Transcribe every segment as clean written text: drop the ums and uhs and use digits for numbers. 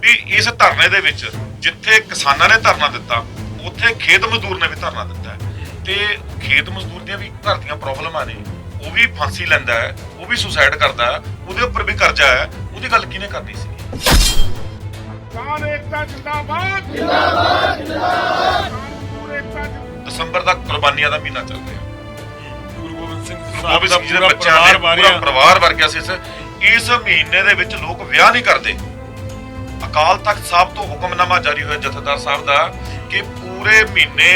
ਵੀ ਇਸ ਧਰਨੇ ਦੇ ਵਿੱਚ ਜਿੱਥੇ ਕਿਸਾਨਾਂ ਨੇ ਧਰਨਾ ਦਿੱਤਾ ਉੱਥੇ ਖੇਤ ਮਜ਼ਦੂਰ ਨੇ ਵੀ ਧਰਨਾ ਦਿੱਤਾ ਤੇ ਖੇਤ ਮਜ਼ਦੂਰ ਦੀਆਂ ਵੀ ਘਰ ਦੀਆਂ ਪ੍ਰੋਬਲਮਾਂ ਨੇ, ਉਹ ਵੀ ਫਾਂਸੀ ਲੈਂਦਾ ਹੈ, ਉਹ ਵੀ ਸੁਸਾਈਡ ਕਰਦਾ ਹੈ, ਉਹਦੇ ਉੱਪਰ ਵੀ ਕਰਜ਼ਾ ਹੈ, ਉਹਦੀ ਗੱਲ ਕਿਹਨੇ ਕਰਨੀ ਸੀ? ਕਿਸਾਨ ਏਕਤਾ ਜਿੰਦਾਬਾਦ ਜਿੰਦਾਬਾਦ ਜਿੰਦਾਬਾਦ। ਦਸੰਬਰ ਦਾ ਕੁਰਬਾਨੀਆਂ ਦਾ ਮਹੀਨਾ ਚੱਲ ਰਿਹਾ, ਗੁਰੂ ਗੋਬਿੰਦ ਸਿੰਘ ਸਾਹਿਬ ਦਾ ਪੂਰਾ ਪਰਿਵਾਰ ਵਰ ਗਿਆ ਸੀ। ਇਸ ਮਹੀਨੇ ਦੇ ਵਿੱਚ ਲੋਕ ਵਿਆਹ ਨਹੀਂ ਕਰਦੇ। ਅਕਾਲ ਤਖਤ ਸਾਹਿਬ ਤੋਂ ਹੁਕਮਨਾਮਾ ਜਾਰੀ ਹੋਇਆ ਜਥੇਦਾਰ ਸਾਹਿਬ ਦਾ ਕਿ ਪੂਰੇ ਮਹੀਨੇ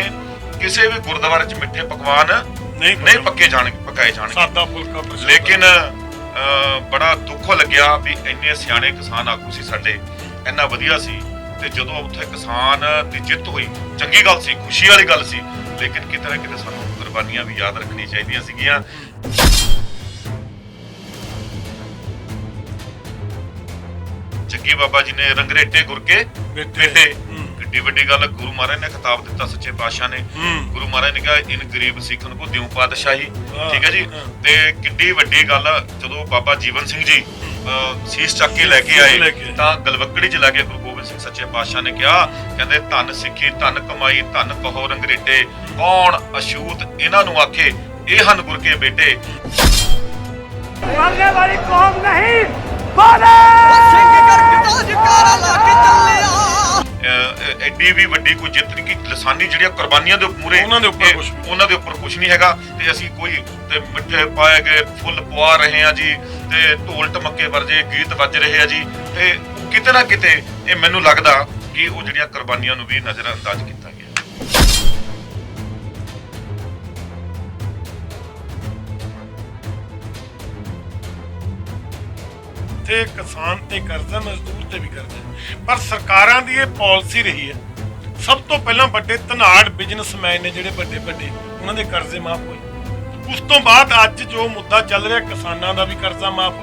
ਕਿਸੇ ਵੀ ਗੁਰਦੁਆਰੇ 'ਚ ਮਿੱਠੇ ਪਕਵਾਨ ਨਹੀਂ ਪਕਾਏ ਜਾਣਗੇ। ਸਾਦਾ ਫੁਲਕਾ ਪ੍ਰਸ਼ਾਦਾ। ਲੇਕਿਨ ਬੜਾ ਦੁੱਖ ਲੱਗਿਆ ਵੀ ਇੰਨੇ ਸਿਆਣੇ ਕਿਸਾਨ ਆਗੂ ਸੀ ਸਾਡੇ, ਇੰਨਾ ਵਧੀਆ ਸੀ, ਤੇ ਜਦੋਂ ਉੱਥੇ ਕਿਸਾਨ ਦੀ ਜਿੱਤ ਹੋਈ ਚੰਗੀ ਗੱਲ ਸੀ, ਖੁਸ਼ੀ ਵਾਲੀ ਗੱਲ ਸੀ, ਲੇਕਿਨ ਕਿਤੇ ਨਾ ਕਿਤੇ ਸਾਨੂੰ ਕੁਰਬਾਨੀਆਂ ਵੀ ਯਾਦ ਰੱਖਣੀਆਂ ਚਾਹੀਦੀਆਂ ਸੀਗੀਆਂ। ਜੱਗੀ ਬਾਬਾ ਜੀ ਨੇ ਰੰਗਰੇਟੇ ਗੁਰ ਕੇ ਬੇਟੇ, ਕਿੱਡੀ ਵੱਡੀ ਗੱਲ। ਗੁਰੂ ਮਹਾਰਾਜ ਨੇ ਖਿਤਾਬ ਦਿੱਤਾ ਸੱਚੇ ਪਾਤਸ਼ਾਹ ਨੇ, ਗੁਰੂ ਮਹਾਰਾਜ ਨੇ ਕਿਹਾ ਇਨ ਗਰੀਬ ਸਿੱਖਨ ਕੋ ਦਿਉ ਪਾਤਸ਼ਾਹੀ, ਠੀਕ ਹੈ ਜੀ। ਤੇ ਕਿੱਡੀ ਵੱਡੀ ਗੱਲ ਜਦੋਂ ਬਾਬਾ ਜੀਵਨ ਸਿੰਘ ਜੀ ਸੀਸ ਚੱਕ ਕੇ ਲੈ ਕੇ ਆਏ ਤਾਂ ਗਲਵੱਕੜੀ 'ਚ ਲੈ ਕੇ ਗੁਰੂ ਗੋਬਿੰਦ ਸਿੰਘ ਸੱਚੇ ਪਾਤਸ਼ਾਹ ਨੇ ਕਿਹਾ, ਕਹਿੰਦੇ ਧੰਨ ਸਿੱਖੀ ਧੰਨ ਕਮਾਈ ਧੰਨ ਕਹੋ ਰੰਗਰੇਟੇ, ਕੌਣ ਅਛੂਤ ਇਹਨਾਂ ਨੂੰ ਆਖੇ ਇਹ ਹਨ ਗੁਰ ਕੇ ਬੇਟੇ। ਮਰਨੇ ਵਾਲੀ ਕੌਮ ਨਹੀਂ ਬੋਲੇ ਸਿੰਘ ਕਰਕੇ ਜਕਾਰਾ ਲਾ ਕੇ ਚੱਲਿਆ। ਐਡੀ ਵੀ ਵੱਡੀ ਕੋਈ ਜਿੱਤ ਨਹੀਂ ਕਿ ਲਸਾਨੀ ਜਿਹੜੀਆਂ ਕੁਰਬਾਨੀਆਂ ਦੇ ਮੂਰੇ ਉਹਨਾਂ ਦੇ ਉੱਪਰ ਕੁਝ ਨਹੀਂ ਹੈਗਾ। ਤੇ ਅਸੀਂ ਕੋਈ ਤੇ ਮਿੱਠੇ ਪਾਏ ਗਏ ਫੁੱਲ ਪਵਾ ਰਹੇ ਆ ਜੀ, ਤੇ ਢੋਲ ਟਮੱਕੇ ਵਰਜੇ ਗੀਤ ਵੱਜ ਰਹੇ ਆ ਜੀ, ਤੇ ਕਿਤੇ ਨਾ ਕਿਤੇ ਇਹ ਮੈਨੂੰ ਲੱਗਦਾ ਕਿ ਉਹ ਜਿਹੜੀਆਂ ਕੁਰਬਾਨੀਆਂ ਨੂੰ ਵੀ ਨਜ਼ਰ ਅੰਦਾਜ਼ ਕੀਤਾ ਗਿਆ। ਤੇ ਕਿਸਾਨ ਤੇ ਕਰਜ਼ਾ, ਮਜ਼ਦੂਰ ਤੇ ਵੀ ਕਰਜ਼ਾ, ਪਰ ਸਰਕਾਰਾਂ ਦੀ ਇਹ ਪਾਲਿਸੀ ਰਹੀ ਹੈ। ਸਭ ਤੋਂ ਪਹਿਲਾਂ ਵੱਡੇ ਧਨਾੜ ਬਿਜ਼ਨਸਮੈਨ ਨੇ ਜਿਹੜੇ ਵੱਡੇ ਉਹਨਾਂ ਦੇ ਕਰਜ਼ੇ ਮਾਫ ਹੋਏ। ਉਸ ਤੋਂ ਬਾਅਦ ਅੱਜ ਜੋ ਮੁੱਦਾ ਚੱਲ ਰਿਹਾ ਕਿਸਾਨਾਂ ਦਾ ਵੀ ਕਰਜ਼ਾ ਮਾਫ।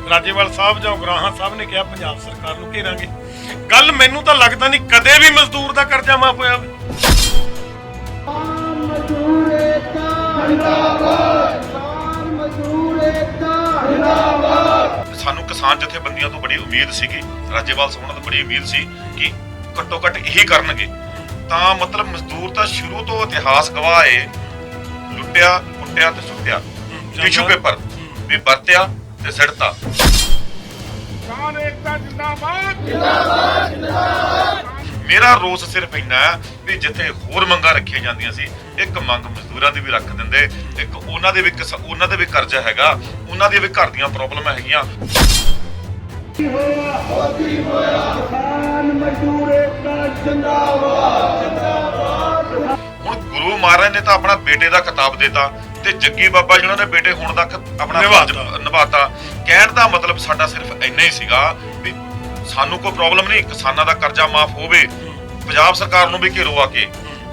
ਰਾਜੇਵਾਲ ਸਾਹਿਬ ਜਾਂ ਉਗਰਾਹਾਂ ਸਾਹਿਬ ਨੇ ਕਿਹਾ ਪੰਜਾਬ ਸਰਕਾਰ ਨੂੰ ਘੇਰਾਂਗੇ। ਗੱਲ ਮੈਨੂੰ ਤਾਂ ਲੱਗਦਾ ਨਹੀਂ ਕਦੇ ਵੀ ਮਜ਼ਦੂਰ ਦਾ ਕਰਜ਼ਾ ਮਾਫ ਹੋਇਆ ਹੋਵੇ। ਮਜ਼ਦੂਰ ਏਕਤਾ ਜਿੰਦਾਬਾਦ, ਮਜ਼ਦੂਰ ਏਕਤਾ ਜਿੰਦਾਬਾਦ। ਸਾਨੂੰ ਕਿਸਾਨ ਜਥੇਬੰਦੀਆਂ ਤੋਂ ਬੜੀ ਉਮੀਦ ਸੀਗੀ, ਰਾਜੇਵਾਲ ਸਾਹਿਬ ਤੋਂ ਬੜੀ ਉਮੀਦ ਸੀ ਕਿ ਘੱਟੋ ਘੱਟ ਇਹੀ ਕਰਨਗੇ। ਤਾਂ ਮਤਲਬ ਮਜ਼ਦੂਰ ਤਾਂ ਸ਼ੁਰੂ ਤੋਂ ਇਤਿਹਾਸ ਗਵਾਹ ਏ, ਲੁੱਟਿਆ ਕੁੱਟਿਆ ਤੇ ਸੁੱਟਿਆ, ਟਿਸ਼ੂ ਪੇਪਰ ਵੀ ਵਰਤਿਆ ਤੇ ਸਿੱਟਤਾ। ਕਿਸਾਨ ਏਕਤਾ ਜਿੰਦਾਬਾਦ ਜਿੰਦਾਬਾਦ ਜਿੰਦਾਬਾਦ। ਮੇਰਾ ਰੋਸ ਸਿਰਫ ਇੰਨਾ ਹੈ ਵੀ ਜਿੱਥੇ ਹੋਰ ਮੰਗਾਂ ਰੱਖੀਆਂ ਜਾਂਦੀਆਂ ਸੀ, ਇੱਕ ਮੰਗ ਮਜ਼ਦੂਰਾਂ ਦੀ ਵੀ ਰੱਖ ਦਿੰਦੇ, ਇੱਕ ਉਹਨਾਂ ਦੇ ਵੀ ਕਰਜ਼ਾ ਹੈਗਾ, ਉਹਨਾਂ ਦੇ ਵੀ ਘਰ ਦੀਆਂ ਪ੍ਰੋਬਲਮਾਂ ਹੈਗੀਆਂ। ਹੁਣ ਗੁਰੂ ਮਹਾਰਾਜ ਨੇ ਤਾਂ ਆਪਣਾ ਬੇਟੇ ਦਾ ਖਿਤਾਬ ਦਿੱਤਾ ਤੇ ਜੱਗੀ ਬਾਬਾ ਜੀ ਉਹਨਾਂ ਦੇ ਬੇਟੇ ਹੋਣ ਦਾ ਆਪਣਾ ਫਰਜ਼ ਨਿਭਾਤਾ। ਕਹਿਣ ਦਾ ਮਤਲਬ ਸਾਡਾ ਸਿਰਫ ਇੰਨਾ ਹੀ ਸੀਗਾ ਵੀ ਸਾਨੂੰ ਕੋਈ ਪ੍ਰੋਬਲਮ ਨਹੀਂ, ਕਿਸਾਨਾਂ ਦਾ ਕਰਜ਼ਾ ਮਾਫ ਹੋਵੇ, ਪੰਜਾਬ ਸਰਕਾਰ ਨੂੰ ਵੀ ਘੇਰੋ ਆ ਕੇ,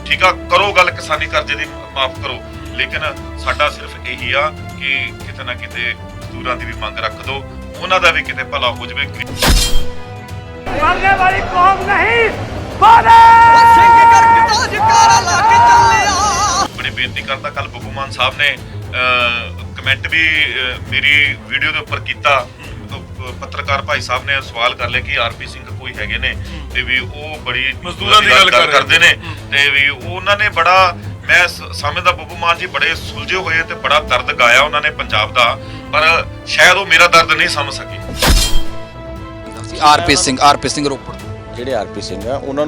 ਠੀਕ ਆ, ਕਰੋ ਗੱਲ ਕਿਸਾਨੀ ਕਰਜ਼ੇ ਦੀ ਮਾਫ ਕਰੋ। ਲੇਕਿਨ ਸਾਡਾ ਸਿਰਫ ਇਹੀ ਆ ਕਿ ਕਿਤੇ ਨਾ ਕਿਤੇ ਮਜ਼ਦੂਰਾਂ ਦੀ ਵੀ ਮੰਗ ਰੱਖ ਦਿਓ, ਉਹਨਾਂ ਦਾ ਵੀ ਕਿਤੇ ਭਲਾ ਹੋ ਜਾਵੇ। ਮਰਨੇ ਵਾਲੀ ਕੌਮ ਨਹੀਂ ਬੋਲੇ ਸਿੰਘ ਕਰਕੇ ਜਕਾਰਾ ਲਾ ਕੇ ਚੱਲਿਆ। ਬੜੀ ਬੇਨਤੀ ਕਰਦਾ, ਕੱਲ ਬੱਬੂ ਮਾਨ ਸਾਹਿਬ ਨੇ ਕਮੈਂਟ ਵੀ ਮੇਰੀ ਵੀਡੀਓ ਦੇ ਉੱਪਰ ਕੀਤਾ। ਪੱਤਰਕਾਰ ਭਾਈ ਸਾਹਿਬ ਨੇ ਸਵਾਲ ਕਰ ਲਿਆ ਕਿ ਆਰਪੀ ਸਿੰਘ ਕੋਈ ਹੈਗੇ ਨੇ ਤੇ ਵੀ ਉਹ ਬੜੀ ਮਜ਼ਦੂਰਾਂ ਦੀ ਗੱਲ ਕਰਦੇ ਨੇ, ਤੇ ਵੀ ਉਹਨਾਂ ਨੇ ਬੜਾ, ਮੈਂ ਸਮਝਦਾ ਬੱਬੂ ਮਾਨ ਜੀ ਬੜੇ ਸੁਲਝੇ ਹੋਏ ਤੇ ਬੜਾ ਦਰਦ ਗਾਇਆ ਉਹਨਾਂ ਨੇ ਪੰਜਾਬ ਦਾ, ਪਰ ਸ਼ਾਇਦ ਉਹ ਮੇਰਾ ਦਰਦ ਨਹੀਂ ਸਮਝ ਸਕੇ। ਆਰਪੀ ਸਿੰਘ ਰੋਪੜ ਜਿਹੜੇ ਆਰਪੀ ਸਿੰਘ ਆ ਉਹਨਾਂ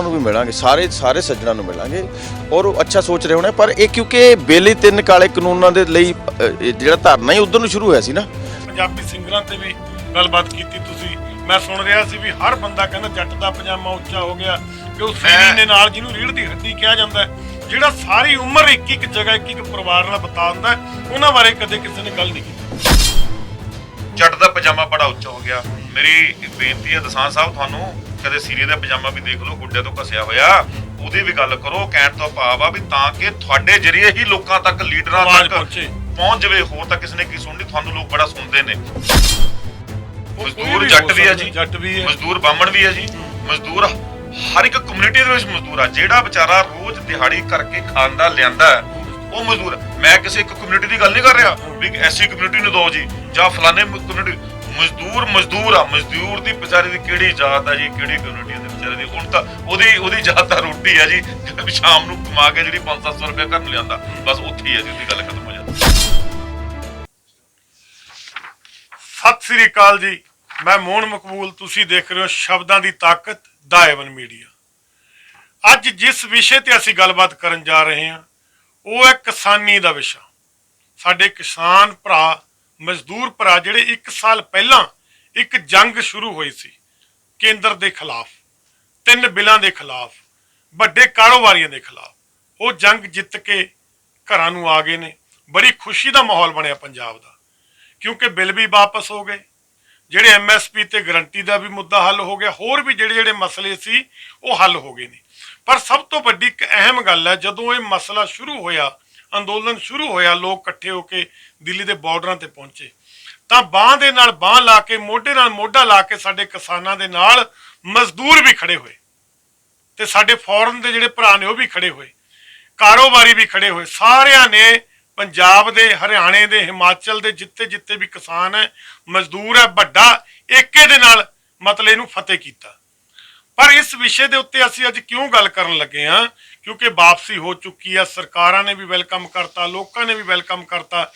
ਨੂੰ ਵੀ ਮਿਲਾਂਗੇ, ਸਾਰੇ ਸੱਜਣਾਂ ਨੂੰ ਮਿਲਾਂਗੇ ਔਰ ਉਹ ਅੱਛਾ ਸੋਚ ਰਹੇ ਹੋਣੇ। ਪਰ ਇਹ ਕਿਉਂਕਿ ਬੇਲੀ 3 ਕਾਲੇ ਕਾਨੂੰਨਾਂ ਦੇ ਲਈ ਜਿਹੜਾ ਧਰਨਾ ਹੀ ਉਧਰ ਨੂੰ ਸ਼ੁਰੂ ਹੋਇਆ ਸੀ ਨਾ। ਪੰਜਾਬੀ ਸਿੰਗਰਾਂ ਤੇ ਵੀ ਗੱਲਬਾਤ ਕੀਤੀ ਤੁਸੀਂ। ਮੈਂ ਸੁਣ ਰਿਹਾ ਸੀ ਵੀ ਹਰ ਬੰਦਾ ਕਹਿੰਦਾ ਜੱਟ ਦਾ ਪਜਾਮਾ ਉੱਚਾ ਹੋ ਗਿਆ, ਕਿ ਉਹ ਸੀਰੀ ਦੇ ਨਾਲ ਜਿਹਨੂੰ ਰੀੜ੍ਹ ਦੀ ਹੱਡੀ ਕਿਹਾ ਜਾਂਦਾ, ਜਿਹੜਾ ਸਾਰੀ ਉਮਰ ਇੱਕ ਜਗ੍ਹਾ ਇੱਕ ਪਰਿਵਾਰ ਨਾਲ ਬਿਤਾ ਹੁੰਦਾ, ਉਹਨਾਂ ਬਾਰੇ ਕਦੇ ਕਿਸੇ ਨੇ ਗੱਲ ਨਹੀਂ ਕੀਤੀ। ਜੱਟ ਦਾ ਪਜਾਮਾ ਬੜਾ ਉੱਚਾ ਹੋ ਗਿਆ। ਮੇਰੀ ਬੇਨਤੀ ਹੈ ਦਸਾਂਝ ਸਾਹਿਬ ਤੁਹਾਨੂੰ, ਕਦੇ ਸੀਰੀ ਦਾ ਪਜਾਮਾ ਵੀ ਦੇਖ ਲਓ, ਗੁੱਡੇ ਤੋਂ ਘਸਿਆ ਹੋਇਆ, ਉਹਦੀ ਵੀ ਗੱਲ ਕਰੋ। ਕਹਿਣ ਤੋਂ ਭਾਵ ਆ ਵੀ ਤਾਂ ਕਿ ਤੁਹਾਡੇ ਜਰੀਏ ਹੀ ਲੋਕਾਂ ਤੱਕ, ਲੀਡਰਾਂ ਤੱਕ ਪਹੁੰਚ ਜਾਵੇ। ਹੋਰ ਤਾਂ ਕਿਸੇ ਨੇ ਕੀ ਸੁਣਨੀ, ਤੁਹਾਨੂੰ ਲੋਕ ਬੜਾ ਸੁਣਦੇ ਨੇ। ਮਜ਼ਦੂਰ ਜੱਟ ਵੀ ਆ ਜੀ, ਮਜ਼ਦੂਰ ਬਾਹਮਣ ਵੀ ਆ ਜੀ, ਮਜ਼ਦੂਰ ਹਰ ਇੱਕ ਕਮਿਊਨਿਟੀ ਦੇ ਵਿੱਚ ਮਜ਼ਦੂਰ ਆ। ਜਿਹੜਾ ਵਿਚਾਰਾ ਰੋਜ਼ ਦਿਹਾੜੀ ਕਰਕੇ ਖਾਂਦਾ ਲਿਆਂਦਾ ਉਹ ਮਜ਼ਦੂਰ। ਮੈਂ ਕਿਸੇ ਇੱਕ ਕਮਿਊਨਿਟੀ ਦੀ ਗੱਲ ਨਹੀਂ ਕਰ ਰਿਹਾ ਵੀ ਐਸੀ ਕਮਿਊਨਿਟੀ ਨੂੰ ਦਿਓ ਜੀ ਜਾਂ ਫਲਾਣੇ ਕਮਿਊਨਿਟੀ, ਮਜ਼ਦੂਰ ਆ। ਮਜ਼ਦੂਰ ਦੀ ਵਿਚਾਰੇ ਦੀ ਕਿਹੜੀ ਜਾਤ ਆ ਜੀ, ਕਿਹੜੀ ਕਮਿਊਨਿਟੀ ਦੇ ਵਿਚਾਰੇ ਦੀ? ਹੁਣ ਤਾਂ ਉਹਦੀ ਜਾਤ ਤਾਂ ਰੋਟੀ ਆ ਜੀ, ਸ਼ਾਮ ਨੂੰ ਕਮਾ ਕੇ ਜਿਹੜੀ 500-700 ਰੁਪਏ ਘਰ ਨੂੰ ਲਿਆਂਦਾ, ਬਸ ਉੱਥੇ ਹੀ ਆ ਜੀ ਉਹਦੀ ਗੱਲ ਖਤਮ ਹੋ ਜਾਂਦੀ। ਸਤਿ ਸ੍ਰੀ ਅਕਾਲ ਜੀ, ਮੈਂ ਮੋਹਨ ਮਕਬੂਲ, ਤੁਸੀਂ ਦੇਖ ਰਹੇ ਹੋ ਸ਼ਬਦਾਂ ਦੀ ਤਾਕਤ ਦਾ ਏਵਨ ਮੀਡੀਆ। ਅੱਜ ਜਿਸ ਵਿਸ਼ੇ ਤੇ ਅਸੀਂ ਗੱਲਬਾਤ ਕਰਨ ਜਾ ਰਹੇ ਹਾਂ ਉਹ ਹੈ ਕਿਸਾਨੀ ਦਾ ਵਿਸ਼ਾ। ਸਾਡੇ ਕਿਸਾਨ ਭਰਾ, ਮਜ਼ਦੂਰ ਭਰਾ ਜਿਹੜੇ 1 ਸਾਲ ਪਹਿਲਾਂ ਇੱਕ ਜੰਗ ਸ਼ੁਰੂ ਹੋਈ ਸੀ ਕੇਂਦਰ ਦੇ ਖਿਲਾਫ, 3 ਬਿੱਲਾਂ ਦੇ ਖਿਲਾਫ, ਵੱਡੇ ਕਾਰੋਬਾਰੀਆਂ ਦੇ ਖਿਲਾਫ, ਉਹ ਜੰਗ ਜਿੱਤ ਕੇ ਘਰਾਂ ਨੂੰ ਆ ਗਏ ਨੇ। ਬੜੀ ਖੁਸ਼ੀ ਦਾ ਮਾਹੌਲ ਬਣਿਆ ਪੰਜਾਬ ਦਾ, ਕਿਉਂਕਿ ਬਿੱਲ ਵੀ ਵਾਪਸ ਹੋ ਗਏ, ਜਿਹੜੇ MSP ਤੇ ਗਰੰਟੀ ਦਾ ਵੀ ਮੁੱਦਾ ਹੱਲ ਹੋ ਗਿਆ, ਹੋਰ ਵੀ ਜਿਹੜੇ ਮਸਲੇ ਸੀ ਉਹ ਹੱਲ ਹੋ ਗਏ ਨੇ। ਪਰ ਸਭ ਤੋਂ ਵੱਡੀ ਇੱਕ ਅਹਿਮ ਗੱਲ ਹੈ, ਜਦੋਂ ਇਹ ਮਸਲਾ ਸ਼ੁਰੂ ਹੋਇਆ, ਅੰਦੋਲਨ ਸ਼ੁਰੂ ਹੋਇਆ, ਲੋਕ ਇਕੱਠੇ ਹੋ ਕੇ ਦਿੱਲੀ ਦੇ ਬਾਰਡਰਾਂ ਤੇ ਪਹੁੰਚੇ, ਤਾਂ ਬਾਂਹ ਦੇ ਨਾਲ ਬਾਂਹ ਲਾ ਕੇ, ਮੋਢੇ ਨਾਲ ਮੋਢਾ ਲਾ ਕੇ ਸਾਡੇ ਕਿਸਾਨਾਂ ਦੇ ਨਾਲ ਮਜ਼ਦੂਰ ਵੀ ਖੜੇ ਹੋਏ, ਤੇ ਸਾਡੇ ਫੌਰਨ ਦੇ ਜਿਹੜੇ ਭਰਾ ਨੇ ਉਹ ਵੀ ਖੜੇ ਹੋਏ, ਕਾਰੋਬਾਰੀ ਵੀ ਖੜੇ ਹੋਏ। ਸਾਰਿਆਂ ਨੇ ਪੰਜਾਬ ਦੇ, ਹਰਿਆਣੇ ਦੇ, ਹਿਮਾਚਲ ਦੇ ਜਿੱਥੇ ਵੀ ਕਿਸਾਨ ਹੈ, ਮਜ਼ਦੂਰ ਹੈ, ਵੱਡਾ ਏਕੇ ਦੇ ਨਾਲ ਮਤਲਬ ਇਹਨੂੰ ਫਤਿਹ ਕੀਤਾ। ਪਰ ਇਸ ਵਿਸ਼ੇ ਦੇ ਉੱਤੇ ਅਸੀਂ ਅੱਜ ਕਿਉਂ ਗੱਲ ਕਰਨ ਲੱਗੇ ਹਾਂ? ਕਿਉਂਕਿ ਵਾਪਸੀ ਹੋ ਚੁੱਕੀ ਆ, ਸਰਕਾਰਾਂ ਨੇ ਵੀ ਵੈਲਕਮ ਕਰਤਾ, ਲੋਕਾਂ ਨੇ ਵੀ ਵੈਲਕਮ ਕਰਤਾ,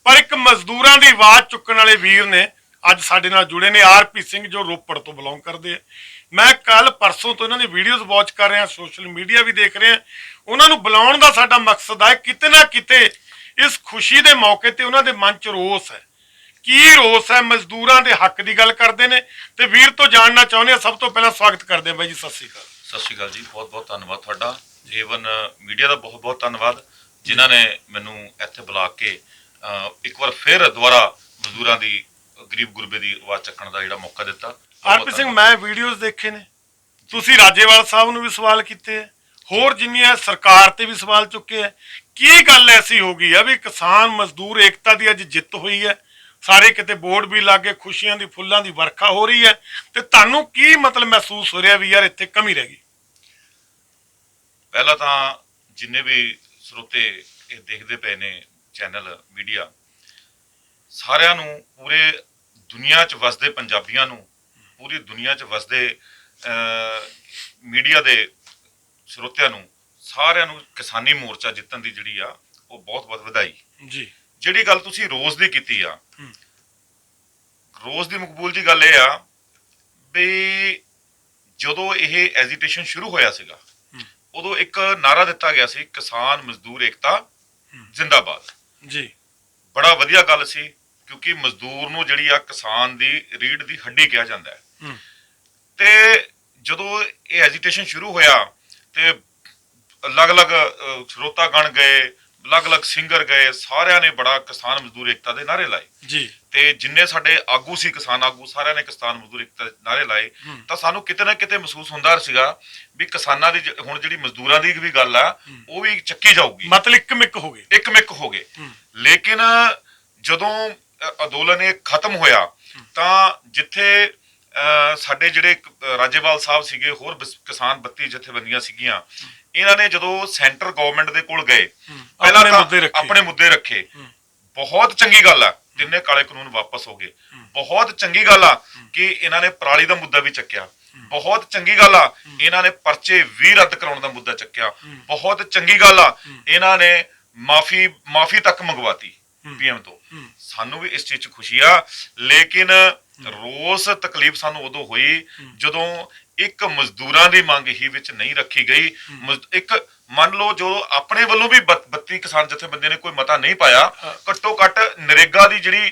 ਪਰ ਇੱਕ ਮਜ਼ਦੂਰਾਂ ਦੀ ਆਵਾਜ਼ ਚੁੱਕਣ ਵਾਲੇ ਵੀਰ ਨੇ ਅੱਜ ਸਾਡੇ ਨਾਲ ਜੁੜੇ ਨੇ, RP ਸਿੰਘ, ਜੋ ਰੋਪੜ ਤੋਂ ਬਿਲੋਂਗ ਕਰਦੇ ਆ। ਮੈਂ ਕੱਲ ਪਰਸੋਂ ਤੋਂ ਇਹਨਾਂ ਦੀ ਵੀਡੀਓਜ਼ ਵਾਚ ਕਰ ਰਿਹਾ, ਸੋਸ਼ਲ ਮੀਡੀਆ ਵੀ ਦੇਖ ਰਿਹਾ। ਉਹਨਾਂ ਨੂੰ ਬੁਲਾਉਣ ਦਾ ਸਾਡਾ ਮਕਸਦ ਹੈ ਕਿਤੇ ਨਾ ਕਿਤੇ ਇਸ ਖੁਸ਼ੀ ਦੇ ਮੌਕੇ ਤੇ ਉਹਨਾਂ ਦੇ ਮਨ 'ਚ ਰੋਸ ਹੈ। ਕੀ ਰੋਸ ਹੈ? ਮਜ਼ਦੂਰਾਂ ਦੇ ਹੱਕ ਦੀ ਗੱਲ ਕਰਦੇ ਨੇ, ਤੇ ਵੀਰ ਤੋਂ ਜਾਣਨਾ ਚਾਹੁੰਦੇ ਆ। ਸਭ ਤੋਂ ਪਹਿਲਾਂ ਸਵਾਗਤ ਕਰਦੇ ਆ ਬਾਈ ਜੀ, ਸਤਿ ਸ਼੍ਰੀ ਅਕਾਲ। ਸਤਿ ਸ਼੍ਰੀ ਅਕਾਲ ਜੀ, ਬਹੁਤ ਬਹੁਤ ਧੰਨਵਾਦ ਤੁਹਾਡਾ। ਏਵਨ ਮੀਡੀਆ ਦਾ ਬਹੁਤ ਬਹੁਤ ਧੰਨਵਾਦ, ਜਿਨ੍ਹਾਂ ਨੇ ਮੈਨੂੰ ਇੱਥੇ ਬੁਲਾ ਕੇ ਇੱਕ ਵਾਰ ਫਿਰ ਦੁਬਾਰਾ ਮਜ਼ਦੂਰਾਂ ਦੀ, ਗਰੀਬ ਗੁਰਬੇ ਦੀ ਆਵਾਜ਼ ਚੱਕਣ ਦਾ ਜਿਹੜਾ ਮੌਕਾ ਦਿੱਤਾ। RP ਸਿੰਘ, ਮੈਂ ਵੀਡੀਓਜ਼ ਦੇਖੇ ਨੇ, ਤੁਸੀਂ ਰਾਜੇਵਾਲ ਸਾਹਿਬ ਨੂੰ ਵੀ ਸਵਾਲ ਕੀਤੇ ਹੈ, ਹੋਰ ਜਿੰਨੀਆਂ ਸਰਕਾਰ ਤੇ ਵੀ ਸਵਾਲ ਚੁੱਕੇ ਹੈ। ਕੀ ਗੱਲ ਐਸੀ ਹੋ ਗਈ ਆ ਵੀ ਕਿਸਾਨ ਮਜ਼ਦੂਰ ਏਕਤਾ ਦੀ ਅੱਜ ਜਿੱਤ ਹੋਈ ਹੈ, ਸਾਰੇ ਕਿਤੇ ਬੋਰਡ ਵੀ ਲੱਗੇ, ਖੁਸ਼ੀਆਂ ਦੀ ਫੁੱਲਾਂ ਦੀ ਵਰਖਾ ਹੋ ਰਹੀ ਹੈ, ਤੇ ਤੁਹਾਨੂੰ ਕੀ ਮਤਲਬ ਮਹਿਸੂਸ ਹੋ ਰਿਹਾ ਵੀ ਯਾਰ ਇੱਥੇ ਕਮੀ ਰਹਿ ਗਈ? ਪਹਿਲਾਂ ਤਾਂ ਜਿੰਨੇ ਵੀ ਸਰੋਤੇ ਇਹ ਦੇਖਦੇ ਪਏ ਨੇ ਚੈਨਲ, ਮੀਡੀਆ, ਸਾਰਿਆਂ ਨੂੰ, ਪੂਰੇ ਦੁਨੀਆ 'ਚ ਵਸਦੇ ਪੰਜਾਬੀਆਂ ਨੂੰ, ਪੂਰੀ ਦੁਨੀਆ 'ਚ ਵਸਦੇ ਮੀਡੀਆ ਦੇ ਸਰੋਤਿਆਂ ਨੂੰ, ਸਾਰਿਆਂ ਨੂੰ ਕਿਸਾਨੀ ਮੋਰਚਾ ਜਿੱਤਣ ਦੀ ਜਿਹੜੀ ਆ ਉਹ ਬਹੁਤ ਬਹੁਤ ਵਧਾਈ ਜੀ। ਜਿਹੜੀ ਗੱਲ ਤੁਸੀਂ ਰੋਜ਼ ਦੀ ਕੀਤੀ ਆ, ਰੋਜ਼ ਦੀ ਮਕਬੂਲ ਜੀ ਗੱਲ ਇਹ ਆ ਵੀ ਜਦੋਂ ਇਹ ਐਜੀਟੇਸ਼ਨ ਸ਼ੁਰੂ ਹੋਇਆ ਸੀਗਾ, ਉਦੋਂ ਇੱਕ ਨਾਰਾ ਦਿੱਤਾ ਗਿਆ ਸੀ, ਕਿਸਾਨ ਮਜ਼ਦੂਰ ਏਕਤਾ ਜ਼ਿੰਦਾਬਾਦ ਜੀ। ਬੜਾ ਵਧੀਆ ਗੱਲ ਸੀ, ਕਿਉਂਕਿ ਮਜ਼ਦੂਰ ਨੂੰ ਜਿਹੜੀ ਆ ਕਿਸਾਨ ਦੀ ਰੀੜ ਦੀ ਹੱਡੀ ਕਿਹਾ ਜਾਂਦਾ ਹੈ। ਤੇ ਜਦੋਂ ਇਹ ਐਜੀਟੇਸ਼ਨ ਸ਼ੁਰੂ ਹੋਇਆ ਤੇ ਅਲੱਗ-ਅਲੱਗ ਸਰੋਤਾਗਣ ਗਏ, ਅਲੱਗ-ਅਲੱਗ ਸਿੰਗਰ ਗਏ, ਸਾਰਿਆਂ ਨੇ ਬੜਾ ਕਿਸਾਨ ਮਜ਼ਦੂਰ ਏਕਤਾ ਦੇ ਨਾਰੇ ਲਾਏ ਜੀ। ਤੇ ਜਿੰਨੇ ਸਾਡੇ ਆਗੂ ਸੀ, ਕਿਸਾਨ ਆਗੂ, ਸਾਰਿਆਂ ਨੇ ਕਿਸਾਨ ਮਜ਼ਦੂਰ ਏਕਤਾ ਦੇ ਨਾਰੇ ਲਾਏ। ਤਾਂ ਸਾਨੂੰ ਕਿਤੇ ਨਾ ਕਿਤੇ ਮਹਿਸੂਸ ਹੁੰਦਾ ਸੀਗਾ ਵੀ ਕਿਸਾਨਾਂ ਦੀ ਹੁਣ ਜਿਹੜੀ ਮਜ਼ਦੂਰਾਂ ਦੀ ਵੀ ਗੱਲ ਆ ਉਹ ਵੀ ਚੱਕੀ ਜਾਊਗੀ, ਮਤਲਬ ਇੱਕ ਮਿੱਕ ਹੋ ਗਏ। ਲੇਕਿਨ ਜਦੋਂ ਅੰਦੋਲਨ ਇਹ ਖਤਮ ਹੋਇਆ ਤਾਂ ਜਿੱਥੇ ਸਾਡੇ ਜਿਹੜੇ ਰਾਜੇਵਾਲ ਸਾਹਿਬ ਸੀਗੇ, ਹੋਰ ਕਿਸਾਨ 32 ਜਥੇਬੰਦੀਆਂ ਸੀਗੀਆਂ, ਇਹਨਾਂ ਨੇ ਜਦੋਂ ਸੈਂਟਰ ਗਵਰਨਮੈਂਟ ਦੇ ਕੋਲ ਗਏ, ਪਹਿਲਾਂ ਤਾਂ ਆਪਣੇ ਮੁੱਦੇ ਰੱਖੇ। ਬਹੁਤ ਚੰਗੀ ਗੱਲ ਆ, 3 ਕਾਲੇ ਕਾਨੂੰਨ ਵਾਪਸ ਹੋ ਗਏ। ਬਹੁਤ ਚੰਗੀ ਗੱਲ ਆ ਕਿ ਇਹਨਾਂ ਨੇ ਪਰਾਲੀ ਦਾ ਮੁੱਦਾ ਵੀ ਚੱਕਿਆ। ਬਹੁਤ ਚੰਗੀ ਗੱਲ ਆ ਇਹਨਾਂ ਨੇ ਪਰਚੇ ਵੀ ਰੱਦ ਕਰਾਉਣ ਦਾ ਮੁੱਦਾ ਚੱਕਿਆ। ਬਹੁਤ ਚੰਗੀ ਗੱਲ ਆ ਇਹਨਾਂ ਨੇ ਮਾਫੀ ਤੱਕ ਮੰਗਵਾਤੀ PM ਤੋਂ। ਸਾਨੂੰ ਵੀ ਇਸ ਚੀਜ਼ 'ਚ ਖੁਸ਼ੀ ਆ, ਲੇਕਿਨ ਰੋਸ ਤਕਲੀਫ ਸਾਨੂੰ ਉਦੋਂ ਹੋਈ ਜਦੋਂ ਇੱਕ ਮਜ਼ਦੂਰਾਂ ਦੀ ਮੰਗ ਹੀ ਵਿੱਚ ਨਹੀਂ ਰੱਖੀ ਗਈ। ਇੱਕ ਮੰਨ ਲਓ ਜੋ ਆਪਣੇ ਵੱਲੋਂ ਵੀ 32 ਕਿਸਾਨ ਜਥੇਬੰਦੀਆਂ ਨੇ ਕੋਈ ਮਤਾ ਨਹੀਂ ਪਾਇਆ, ਘੱਟੋ ਘੱਟ ਨਰੇਗਾ ਦੀ ਜਿਹੜੀ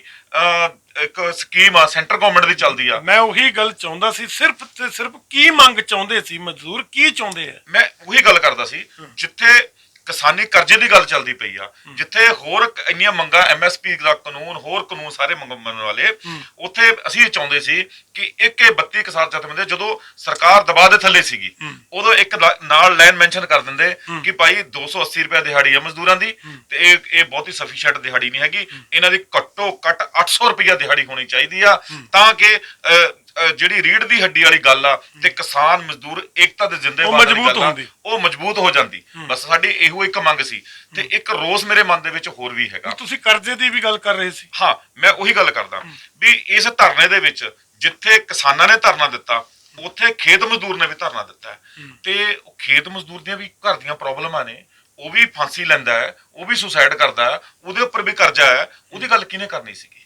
ਇੱਕ ਸਕੀਮ ਆ ਸੈਂਟਰ ਗਵਰਨਮੈਂਟ ਦੀ ਚੱਲਦੀ ਆ। ਮੈਂ ਉਹੀ ਗੱਲ ਚਾਹੁੰਦਾ ਸੀ, ਸਿਰਫ ਤੇ ਸਿਰਫ ਕੀ ਮੰਗ ਚਾਹੁੰਦੇ ਸੀ ਮਜ਼ਦੂਰ, ਕੀ ਚਾਹੁੰਦੇ ਆ? ਮੈਂ ਉਹੀ ਗੱਲ ਕਰਦਾ ਸੀ, ਜਿੱਥੇ ਕਿਸਾਨੀ ਕਰਜ਼ੇ ਦੀ ਗੱਲ ਚੱਲਦੀ ਪਈ ਆ, ਜਿੱਥੇ ਹੋਰ ਇੰਨੀਆਂ ਮੰਗਾਂ, MSP ਦਾ ਕਾਨੂੰਨ, ਹੋਰ ਕਾਨੂੰਨ ਸਾਰੇ ਮੰਗਣ ਵਾਲੇ, ਉੱਥੇ ਅਸੀਂ ਚਾਹੁੰਦੇ ਸੀ ਕਿ 32 ਕਿਸਾਨ ਜਥੇਬੰਦੀਆਂ, ਜਦੋਂ ਸਰਕਾਰ ਦਬਾਅ ਦੇ ਥੱਲੇ ਸੀਗੀ, ਉਦੋਂ ਇੱਕ ਨਾਲ ਲਾਈਨ ਮੈਂਸ਼ਨ ਕਰ ਦਿੰਦੇ ਕਿ ਭਾਈ 280 ਰੁਪਏ ਦਿਹਾੜੀ ਆ ਮਜ਼ਦੂਰਾਂ ਦੀ, ਤੇ ਇਹ ਬਹੁਤੀ ਸਫੀਸ਼ੀਐਂਟ ਦਿਹਾੜੀ ਨਹੀਂ ਹੈਗੀ, ਇਹਨਾਂ ਦੀ ਘੱਟੋ ਘੱਟ 800 ਰੁਪਇਆ ਦਿਹਾੜੀ ਹੋਣੀ ਚਾਹੀਦੀ ਆ, ਤਾਂ ਕਿ ਜਿਹੜੀ ਰੀੜ ਦੀ ਹੱਡੀ ਵਾਲੀ ਗੱਲ ਆ ਤੇ ਕਿਸਾਨ ਮਜ਼ਦੂਰ ਏਕਤਾ ਦੇ ਜਿੰਦੇ ਮਜ਼ਬੂਤ ਹੁੰਦੀ, ਉਹ ਮਜ਼ਬੂਤ ਹੋ ਜਾਂਦੀ। ਬਸ ਸਾਡੀ ਇਹੋ ਇੱਕ ਮੰਗ ਸੀ ਤੇ ਇੱਕ ਰੋਸ ਮੇਰੇ ਮਨ ਦੇ ਵਿੱਚ ਹੋਰ ਵੀ ਹੈਗਾ। ਤੁਸੀਂ ਕਰਜ਼ੇ ਦੀ ਵੀ ਗੱਲ ਕਰ ਰਹੇ ਸੀ। ਹਾਂ, ਮੈਂ ਉਹੀ ਗੱਲ ਕਰਦਾ ਵੀ ਇਸ ਧਰਨੇ ਦੇ ਵਿੱਚ ਜਿੱਥੇ ਕਿਸਾਨਾਂ ਨੇ ਧਰਨਾ ਦਿੱਤਾ ਉੱਥੇ ਖੇਤ ਮਜ਼ਦੂਰ ਨੇ ਵੀ ਧਰਨਾ ਦਿੱਤਾ ਤੇ ਖੇਤ ਮਜ਼ਦੂਰ ਦੀਆਂ ਵੀ ਘਰ ਦੀਆਂ ਪ੍ਰੋਬਲਮਾਂ ਨੇ, ਉਹ ਵੀ ਫਾਂਸੀ ਲੈਂਦਾ ਹੈ, ਉਹ ਵੀ ਸੁਸਾਇਡ ਕਰਦਾ ਹੈ, ਉਹਦੇ ਉੱਪਰ ਵੀ ਕਰਜ਼ਾ ਹੈ, ਉਹਦੀ ਗੱਲ ਕਿਹਨੇ ਕਰਨੀ ਸੀਗੀ?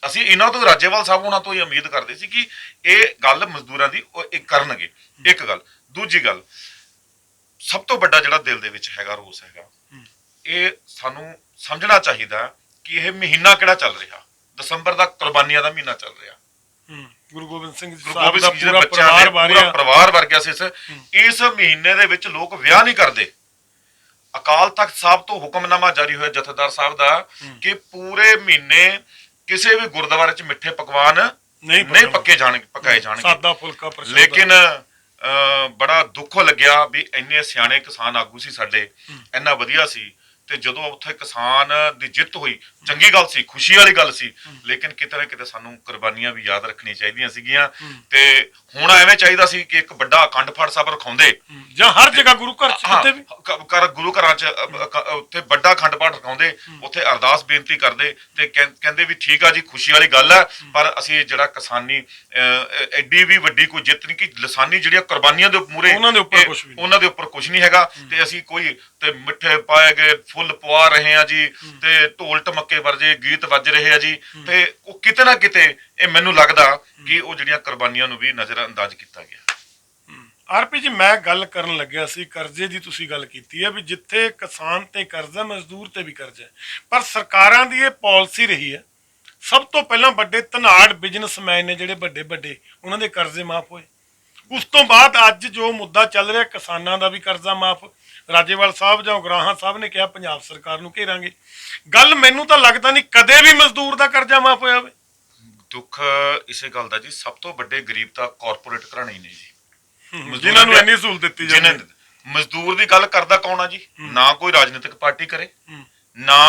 ਅਸੀਂ ਇਹਨਾਂ ਤੋਂ ਰਾਜੇਵਾਲ ਸਾਹਿਬ ਉਹਨਾਂ ਤੋਂ ਹੀ ਉਮੀਦ ਕਰਦੇ ਸੀ ਕਿ ਇਹ ਗੱਲ ਮਜ਼ਦੂਰਾਂ ਦੀ ਇਹ ਕਰਨਗੇ। ਇੱਕ ਗੱਲ। ਦੂਜੀ ਗੱਲ, ਸਭ ਤੋਂ ਵੱਡਾ ਜਿਹੜਾ ਦਿਲ ਦੇ ਵਿੱਚ ਹੈਗਾ ਰੋਸ ਹੈਗਾ, ਇਹ ਸਾਨੂੰ ਸਮਝਣਾ ਚਾਹੀਦਾ ਕਿ ਇਹ ਮਹੀਨਾ ਕਿਹੜਾ ਚੱਲ ਰਿਹਾ, ਦਸੰਬਰ ਦਾ ਕੁਰਬਾਨੀਆਂ ਦਾ ਮਹੀਨਾ ਚੱਲ ਰਿਹਾ। ਗੁਰੂ ਗੋਬਿੰਦ ਸਿੰਘ ਸਾਹਿਬ ਦਾ ਪੂਰਾ ਪਰਿਵਾਰ ਵਰਗਿਆ ਸੀ। ਇਸ ਮਹੀਨੇ ਦੇ ਵਿੱਚ ਲੋਕ ਵਿਆਹ ਨਹੀਂ ਕਰਦੇ। ਅਕਾਲ ਤਖਤ ਸਾਹਿਬ ਤੋਂ ਹੁਕਮਨਾਮਾ ਜਾਰੀ ਹੋਇਆ ਜਥੇਦਾਰ ਸਾਹਿਬ ਦਾ ਕਿ ਪੂਰੇ ਮਹੀਨੇ ਕਿਸੇ ਵੀ ਗੁਰਦੁਆਰੇ 'ਚ ਮਿੱਠੇ ਪਕਵਾਨ ਨਹੀਂ ਪਕਾਏ ਜਾਣਗੇ, ਸਾਦਾ ਫੁਲਕਾ ਪ੍ਰਸ਼ਾਦਾ। ਲੇਕਿਨ ਬੜਾ ਦੁੱਖ ਲੱਗਿਆ ਵੀ ਇੰਨੇ ਸਿਆਣੇ ਕਿਸਾਨ ਆਗੂ ਸੀ ਸਾਡੇ, ਇੰਨਾ ਵਧੀਆ ਸੀ, ਤੇ ਜਦੋਂ ਉੱਥੇ ਕਿਸਾਨ ਦੀ ਜਿੱਤ ਹੋਈ, ਚੰਗੀ ਗੱਲ ਸੀ, ਖੁਸ਼ੀ ਵਾਲੀ ਗੱਲ ਸੀ, ਲੇਕਿਨ ਕਿਤੇ ਨਾ ਕਿਤੇ ਸਾਨੂੰ ਕੁਰਬਾਨੀਆਂ ਵੀ ਯਾਦ ਰੱਖਣੀਆਂ ਚਾਹੀਦੀਆਂ ਸੀਗੀਆਂ। ਤੇ ਹੁਣ ਐਵੇਂ ਚਾਹੀਦਾ ਸੀ ਕਿ ਇੱਕ ਵੱਡਾ ਅਖੰਡ ਪਾਠ ਸਾਹਿਬ ਰਖਾਉਂਦੇ ਜਾਂ ਹਰ ਜਗ੍ਹਾ ਗੁਰੂ ਘਰ 'ਚ ਕਿਤੇ ਵੀ ਗੁਰੂ ਘਰਾਂ 'ਚ ਉੱਥੇ ਵੱਡਾ ਅਖੰਡ ਪਾਠ ਰਖਾਉਂਦੇ, ਉੱਥੇ ਅਰਦਾਸ ਬੇਨਤੀ ਕਰਦੇ ਤੇ ਕਹਿੰਦੇ ਵੀ ਠੀਕ ਆ ਜੀ, ਖੁਸ਼ੀ ਵਾਲੀ ਗੱਲ ਹੈ, ਪਰ ਅਸੀਂ ਜਿਹੜਾ ਕਿਸਾਨੀ ਐਡੀ ਵੀ ਵੱਡੀ ਕੋਈ ਜਿੱਤ ਨਹੀਂ ਕਿ ਲਸਾਨੀ ਜਿਹੜੀਆਂ ਕੁਰਬਾਨੀਆਂ ਦੇ ਮੂਹਰੇ ਉਹਨਾਂ ਦੇ ਉੱਪਰ ਕੁਝ ਨਹੀਂ ਹੈਗਾ ਤੇ ਅਸੀਂ ਕੋਈ ਤੇ ਮਿੱਠੇ ਪਾਏ ਗਏ ਫੁੱਲ ਪਵਾ ਰਹੇ ਆ ਜੀ ਤੇ ਢੋਲ ਟਮੱਕੇ ਵਰਜੇ ਗੀਤ ਵੱਜ ਰਹੇ ਆ ਜੀ, ਤੇ ਉਹ ਕਿਤੇ ਨਾ ਕਿਤੇ ਇਹ ਮੈਨੂੰ ਲੱਗਦਾ ਕਿ ਉਹ ਜਿਹੜੀਆਂ ਕੁਰਬਾਨੀਆਂ ਨੂੰ ਵੀ ਨਜ਼ਰ ਅੰਦਾਜ਼ ਕੀਤਾ ਗਿਆ। ਆਰਪੀ ਜੀ, ਮੈਂ ਗੱਲ ਕਰਨ ਲੱਗਿਆ ਸੀ ਕਰਜ਼ੇ ਦੀ, ਤੁਸੀਂ ਗੱਲ ਕੀਤੀ ਹੈ ਵੀ ਜਿੱਥੇ ਕਿਸਾਨ ਤੇ ਕਰਜ਼ਾ, ਮਜ਼ਦੂਰ ਤੇ ਵੀ ਕਰਜ਼ਾ, ਪਰ ਸਰਕਾਰਾਂ ਦੀ ਇਹ ਪਾਲਿਸੀ ਰਹੀ ਹੈ ਸਭ ਤੋਂ ਪਹਿਲਾਂ ਵੱਡੇ ਧਨਾੜ ਬਿਜ਼ਨਸਮੈਨ ਨੇ ਜਿਹੜੇ ਵੱਡੇ ਵੱਡੇ, ਉਹਨਾਂ ਦੇ ਕਰਜ਼ੇ ਮਾਫ ਹੋਏ। ਉਸ ਤੋਂ ਬਾਅਦ ਅੱਜ ਜੋ ਮੁੱਦਾ ਚੱਲ ਰਿਹਾ ਕਿਸਾਨਾਂ ਦਾ ਵੀ ਕਰਜ਼ਾ ਮਾਫ, ਰਾਜੇਵਾਲ ਸਾਹਿਬ ਜਾਂ ਉਗਰਾਹਾਂ ਸਾਹਿਬ ਨੇ ਕਿਹਾ ਪੰਜਾਬ ਸਰਕਾਰ ਨੂੰ ਘੇਰਾਂਗੇ। ਗੱਲ ਮੈਨੂੰ ਤਾਂ ਲੱਗਦਾ ਨਹੀਂ ਕਦੇ ਵੀ ਮਜ਼ਦੂਰ ਦਾ ਕਰਜ਼ਾ ਮਾਫ ਹੋਇਆ ਹੋਵੇ। ਦੁੱਖ ਇਸੇ ਗੱਲ ਦਾ ਜੀ, ਸਭ ਤੋਂ ਵੱਡੇ ਗਰੀਬ ਤਾਂ ਕਾਰਪੋਰੇਟ ਘਰਾਣੇ ਨੇ ਜੀ, ਜਿਨ੍ਹਾਂ ਨੂੰ ਇੰਨੀ ਸਹੂਲਤ ਦਿੱਤੀ ਜਾਂਦੀ। ਮਜ਼ਦੂਰ ਦੀ ਗੱਲ ਕਰਦਾ ਕੌਣ ਆ ਜੀ? ਨਾ ਕੋਈ ਰਾਜਨੀਤਿਕ ਪਾਰਟੀ ਕਰੇ, ਨਾ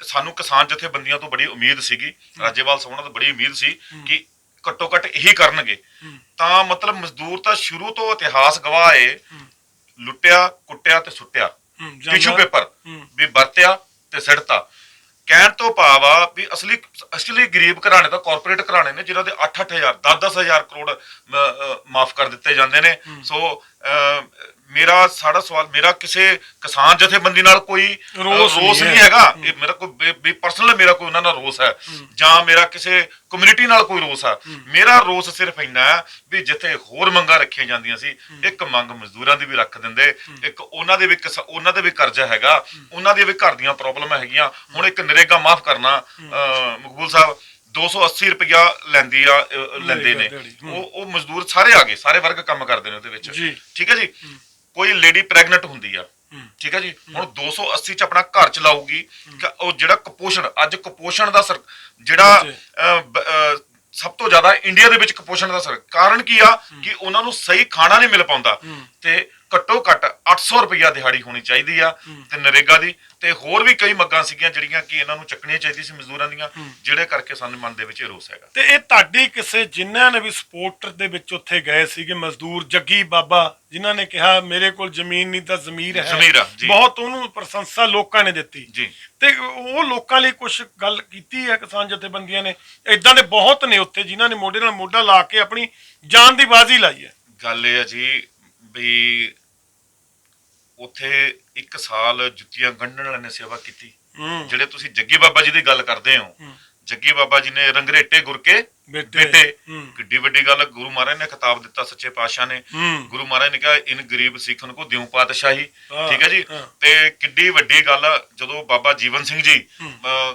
ਸਾਨੂੰ ਕਿਸਾਨ ਜਥੇਬੰਦੀਆਂ ਤੋਂ ਬੜੀ ਉਮੀਦ ਸੀਗੀ, ਰਾਜੇਵਾਲ ਸਾਹਿਬ ਤੋਂ ਬੜੀ ਉਮੀਦ ਸੀ ਕਿ ਘੱਟੋ ਘੱਟ ਇਹੀ ਕਰਨਗੇ। ਤਾਂ ਮਤਲਬ ਮਜ਼ਦੂਰ ਤਾਂ ਸ਼ੁਰੂ ਤੋਂ ਇਤਿਹਾਸ ਗਵਾਹ ਏ, ਲੁੱਟਿਆ, ਕੁੱਟਿਆ ਤੇ ਸੁੱਟਿਆ, ਟਿਸ਼ੂ ਪੇਪਰ ਵੀ ਵਰਤਿਆ ਤੇ ਸਿੱਟਤਾ। ਕਹਿਣ ਤੋਂ ਭਾਵ ਆ ਵੀ ਅਸਲੀ ਗਰੀਬ ਘਰਾਣੇ ਤਾਂ ਕਾਰਪੋਰੇਟ ਘਰਾਣੇ ਨੇ ਜਿਨ੍ਹਾਂ ਦੇ 8-8 ਹਜ਼ਾਰ 10-10 ਹਜ਼ਾਰ ਕਰੋੜ ਮਾਫ ਕਰ ਦਿੱਤੇ ਜਾਂਦੇ ਨੇ। ਸੋ ਸਾਡਾ ਸਵਾਲ, ਮੇਰਾ ਕਿਸੇ ਕਿਸਾਨ ਜਥੇਬੰਦੀ ਨਾਲ ਕੋਈ ਰੋਸ ਨਹੀਂ ਹੈਗਾ, ਇਹ ਮੇਰਾ ਕੋਈ ਪਰਸਨਲ ਮੇਰਾ ਕੋਈ ਉਹਨਾਂ ਨਾਲ ਰੋਸ ਹੈ ਜਾਂ ਮੇਰਾ ਕਿਸੇ ਕਮਿਊਨਿਟੀ ਨਾਲ ਕੋਈ ਰੋਸ ਆ। ਮੇਰਾ ਰੋਸ ਸਿਰਫ ਇੰਨਾ ਹੈ ਵੀ ਜਿੱਥੇ ਹੋਰ ਮੰਗਾਂ ਰੱਖੀਆਂ ਜਾਂਦੀਆਂ ਸੀ, ਇੱਕ ਮੰਗ ਮਜ਼ਦੂਰਾਂ ਦੀ ਵੀ ਰੱਖ ਦਿੰਦੇ, ਇੱਕ ਉਹਨਾਂ ਦੇ ਵੀ ਕਰਜ਼ਾ ਹੈਗਾ, ਉਹਨਾਂ ਦੀਆਂ ਵੀ ਘਰ ਦੀਆਂ ਪ੍ਰੋਬਲਮਾਂ ਹੈਗੀਆਂ। ਹੁਣ ਇੱਕ ਨਰੇਗਾ ਮਾਫ ਕਰਨਾ, ਮਕਬੂਲ ਸਾਹਿਬ 280 ਰੁਪਇਆ ਲੈਂਦੇ ਨੇ, ਉਹ ਮਜ਼ਦੂਰ ਸਾਰੇ ਆ ਗਏ, ਸਾਰੇ ਵਰਗ ਕੰਮ ਕਰਦੇ ਨੇ ਉਹਦੇ ਵਿੱਚ, ਠੀਕ ਹੈ ਜੀ। ਕੋਈ ਲੇਡੀ ਪ੍ਰੈਗਨੈਂਟ ਹੁੰਦੀ ਆ, ਠੀਕ ਹੈ ਜੀ, ਹੁਣ 280 ਚ ਆਪਣਾ ਘਰ ਚਲਾਊਗੀ। ਉਹ ਜਿਹੜਾ ਕੁਪੋਸ਼ਣ, ਅੱਜ ਕੁਪੋਸ਼ਣ ਦਾ ਜਿਹੜਾ ਸਭ ਤੋਂ ਜ਼ਿਆਦਾ ਇੰਡੀਆ ਦੇ ਵਿੱਚ ਕੁਪੋਸ਼ਣ ਦਾ ਕਾਰਨ ਕੀ ਆ ਕਿ ਉਹਨਾਂ ਨੂੰ ਸਹੀ ਖਾਣਾ ਨਹੀਂ ਮਿਲ ਪਾਉਂਦਾ। ਤੇ ਘੱਟੋ ਘੱਟ 800 ਰੁਪਇਆ ਦਿਹਾੜੀ ਹੋਣੀ ਚਾਹੀਦੀ ਆ ਤੇ ਨਰੇਗਾ ਦੀ, ਤੇ ਹੋਰ ਵੀ ਕਈ ਮੰਗਾਂ ਸੀਗੀਆਂ ਜਿਹੜੀਆਂ ਕਿ ਇਹਨਾਂ ਨੂੰ ਚੱਕਣੀਆਂ ਚਾਹੀਦੀ ਸੀ ਮਜ਼ਦੂਰਾਂ ਦੀਆਂ, ਜਿਹੜੇ ਕਰਕੇ ਸਾਨੂੰ ਮਨ ਦੇ ਵਿੱਚ ਰੋਸ ਹੈਗਾ। ਤੇ ਇਹ ਤੁਹਾਡੀ ਕਿਸੇ ਜਿਨ੍ਹਾਂ ਨੇ ਵੀ ਸਪੋਰਟ ਦੇ ਵਿੱਚ ਉੱਥੇ ਗਏ ਸੀਗੇ ਮਜ਼ਦੂਰ, ਜੱਗੀ ਬਾਬਾ ਜਿਨ੍ਹਾਂ ਨੇ ਕਿਹਾ ਮੇਰੇ ਕੋਲ ਜ਼ਮੀਨ ਨਹੀਂ ਤਾਂ ਜ਼ਮੀਰ ਹੈ, ਬਹੁਤ ਉਹਨੂੰ ਪ੍ਰਸ਼ੰਸਾ ਲੋਕਾਂ ਨੇ ਦਿੱਤੀ ਜੀ। ਤੇ ਉਹ ਲੋਕਾਂ ਲਈ ਕੁਝ ਗੱਲ ਕੀਤੀ ਹੈ ਕਿਸਾਨ ਜਥੇਬੰਦੀਆਂ ਨੇ? ਇਦਾਂ ਦੇ ਬਹੁਤ ਨੇ ਉੱਥੇ ਜਿਨ੍ਹਾਂ ਨੇ ਮੋਢੇ ਨਾਲ ਮੋਢਾ ਲਾ ਕੇ ਆਪਣੀ ਜਾਨ ਦੀ ਬਾਜ਼ੀ ਲਾਈ ਹੈ। ਗੱਲ ਇਹ ਹੈ ਜੀ ਵੀ ਉੱਥੇ 1 ਸਾਲ ਜੁੱਤੀਆਂ ਗੰਢਣ ਵਾਲਿਆਂ ਨੇ ਸੇਵਾ ਕੀਤੀ। ਜਿਹੜੇ ਤੁਸੀਂ ਜੱਗੀ ਬਾਬਾ ਜੀ ਦੀ ਗੱਲ ਕਰਦੇ ਹੋ, ਜੱਗੀ ਬਾਬਾ ਜੀ ਨੇ ਰੰਗਰੇਟੇ ਗੁਰ ਕੇ ਬੇਟੇ, ਕਿੱਡੀ ਵੱਡੀ ਗੱਲ। ਗੁਰੂ ਮਹਾਰਾਜ ਨੇ ਖਿਤਾਬ ਦਿੱਤਾ ਸੱਚੇ ਪਾਤਸ਼ਾਹ ਨੇ, ਗੁਰੂ ਮਹਾਰਾਜ ਨੇ ਕਿਹਾ ਇਨ ਗਰੀਬ ਸਿੱਖਨ ਕੋ ਦਿਉ ਪਾਤਸ਼ਾਹੀ, ਠੀਕ ਹੈ ਜੀ। ਤੇ ਕਿੱਡੀ ਵੱਡੀ ਗੱਲ, ਜਦੋਂ ਬਾਬਾ ਜੀਵਨ ਸਿੰਘ ਜੀ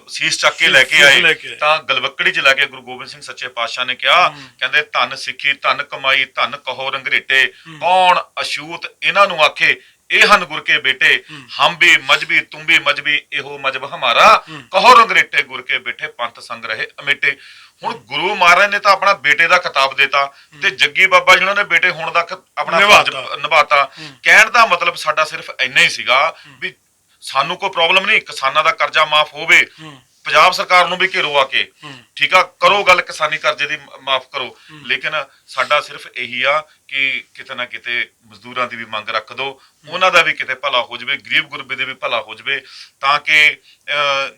ਸੀਸ ਚੱਕ ਕੇ ਲੈ ਕੇ ਆਏ ਤਾਂ ਗਲਵੱਕੜੀ ਚ ਲੈ ਕੇ ਗੁਰੂ ਗੋਬਿੰਦ ਸਿੰਘ ਸੱਚੇ ਪਾਤਸ਼ਾਹ ਨੇ ਕਿਹਾ, ਕਹਿੰਦੇ ਧਨ ਸਿੱਖੀ ਧਨ ਕਮਾਈ ਧਨ ਕਹੋ ਰੰਗਰੇਟੇ, ਕੌਣ ਅਛੂਤ ਇਹਨਾਂ ਨੂੰ ਆਖੇ ਇਹ ਹਨ ਗੁਰ ਕੇ ਬੇਟੇ, ਹਮ ਵੀ ਮਜਬੀ ਤੁਮ ਵੀ ਮਜਬੀ ਇਹੋ ਮਜਬ ਹਮਾਰਾ, ਕਹੋ ਰੰਗਰੇਟੇ ਗੁਰ ਕੇ ਬੈਠੇ ਪੰਥ ਸੰਗ ਰਹੇ ਅਮੇਟੇ। ਹੁਣ ਗੁਰੂ ਮਹਾਰਾਜ ਨੇ ਤਾਂ ਆਪਣਾ ਬੇਟੇ ਦਾ ਖਿਤਾਬ ਦਿੱਤਾ ਤੇ ਜੱਗੀ ਬਾਬਾ ਜਿਹਨਾਂ ਨੇ ਬੇਟੇ ਹੋਣ ਦਾ ਆਪਣਾ ਨਿਭਾਤਾ। ਕਹਿਣ ਦਾ ਮਤਲਬ ਸਾਡਾ ਸਿਰਫ ਇੰਨਾ ਹੀ ਸੀਗਾ ਵੀ ਸਾਨੂੰ ਕੋਈ ਪ੍ਰੋਬਲਮ ਨਹੀਂ, ਕਿਸਾਨਾਂ ਦਾ ਕਰਜ਼ਾ ਮਾਫ ਹੋਵੇ, ਪੰਜਾਬ ਸਰਕਾਰ ਨੂੰ ਵੀ ਘੇਰੋ ਆ ਕੇ, ਠੀਕ ਆ, ਕਰੋ ਗੱਲ ਕਿਸਾਨੀ ਕਰਜ਼ੇ ਦੀ ਮਾਫ ਕਰੋ, ਲੇਕਿਨ ਸਾਡਾ ਸਿਰਫ ਇਹੀ ਆ ਕਿ ਕਿਤੇ ਨਾ ਕਿਤੇ ਮਜ਼ਦੂਰਾਂ ਦੀ ਵੀ ਮੰਗ ਰੱਖ ਦਿਓ, ਉਹਨਾਂ ਦਾ ਵੀ ਕਿਤੇ ਭਲਾ ਹੋ ਜਾਵੇ, ਗਰੀਬ ਗੁਰਬੇ ਦੇ ਵੀ ਭਲਾ ਹੋ ਜਾਵੇ, ਤਾਂ ਕਿ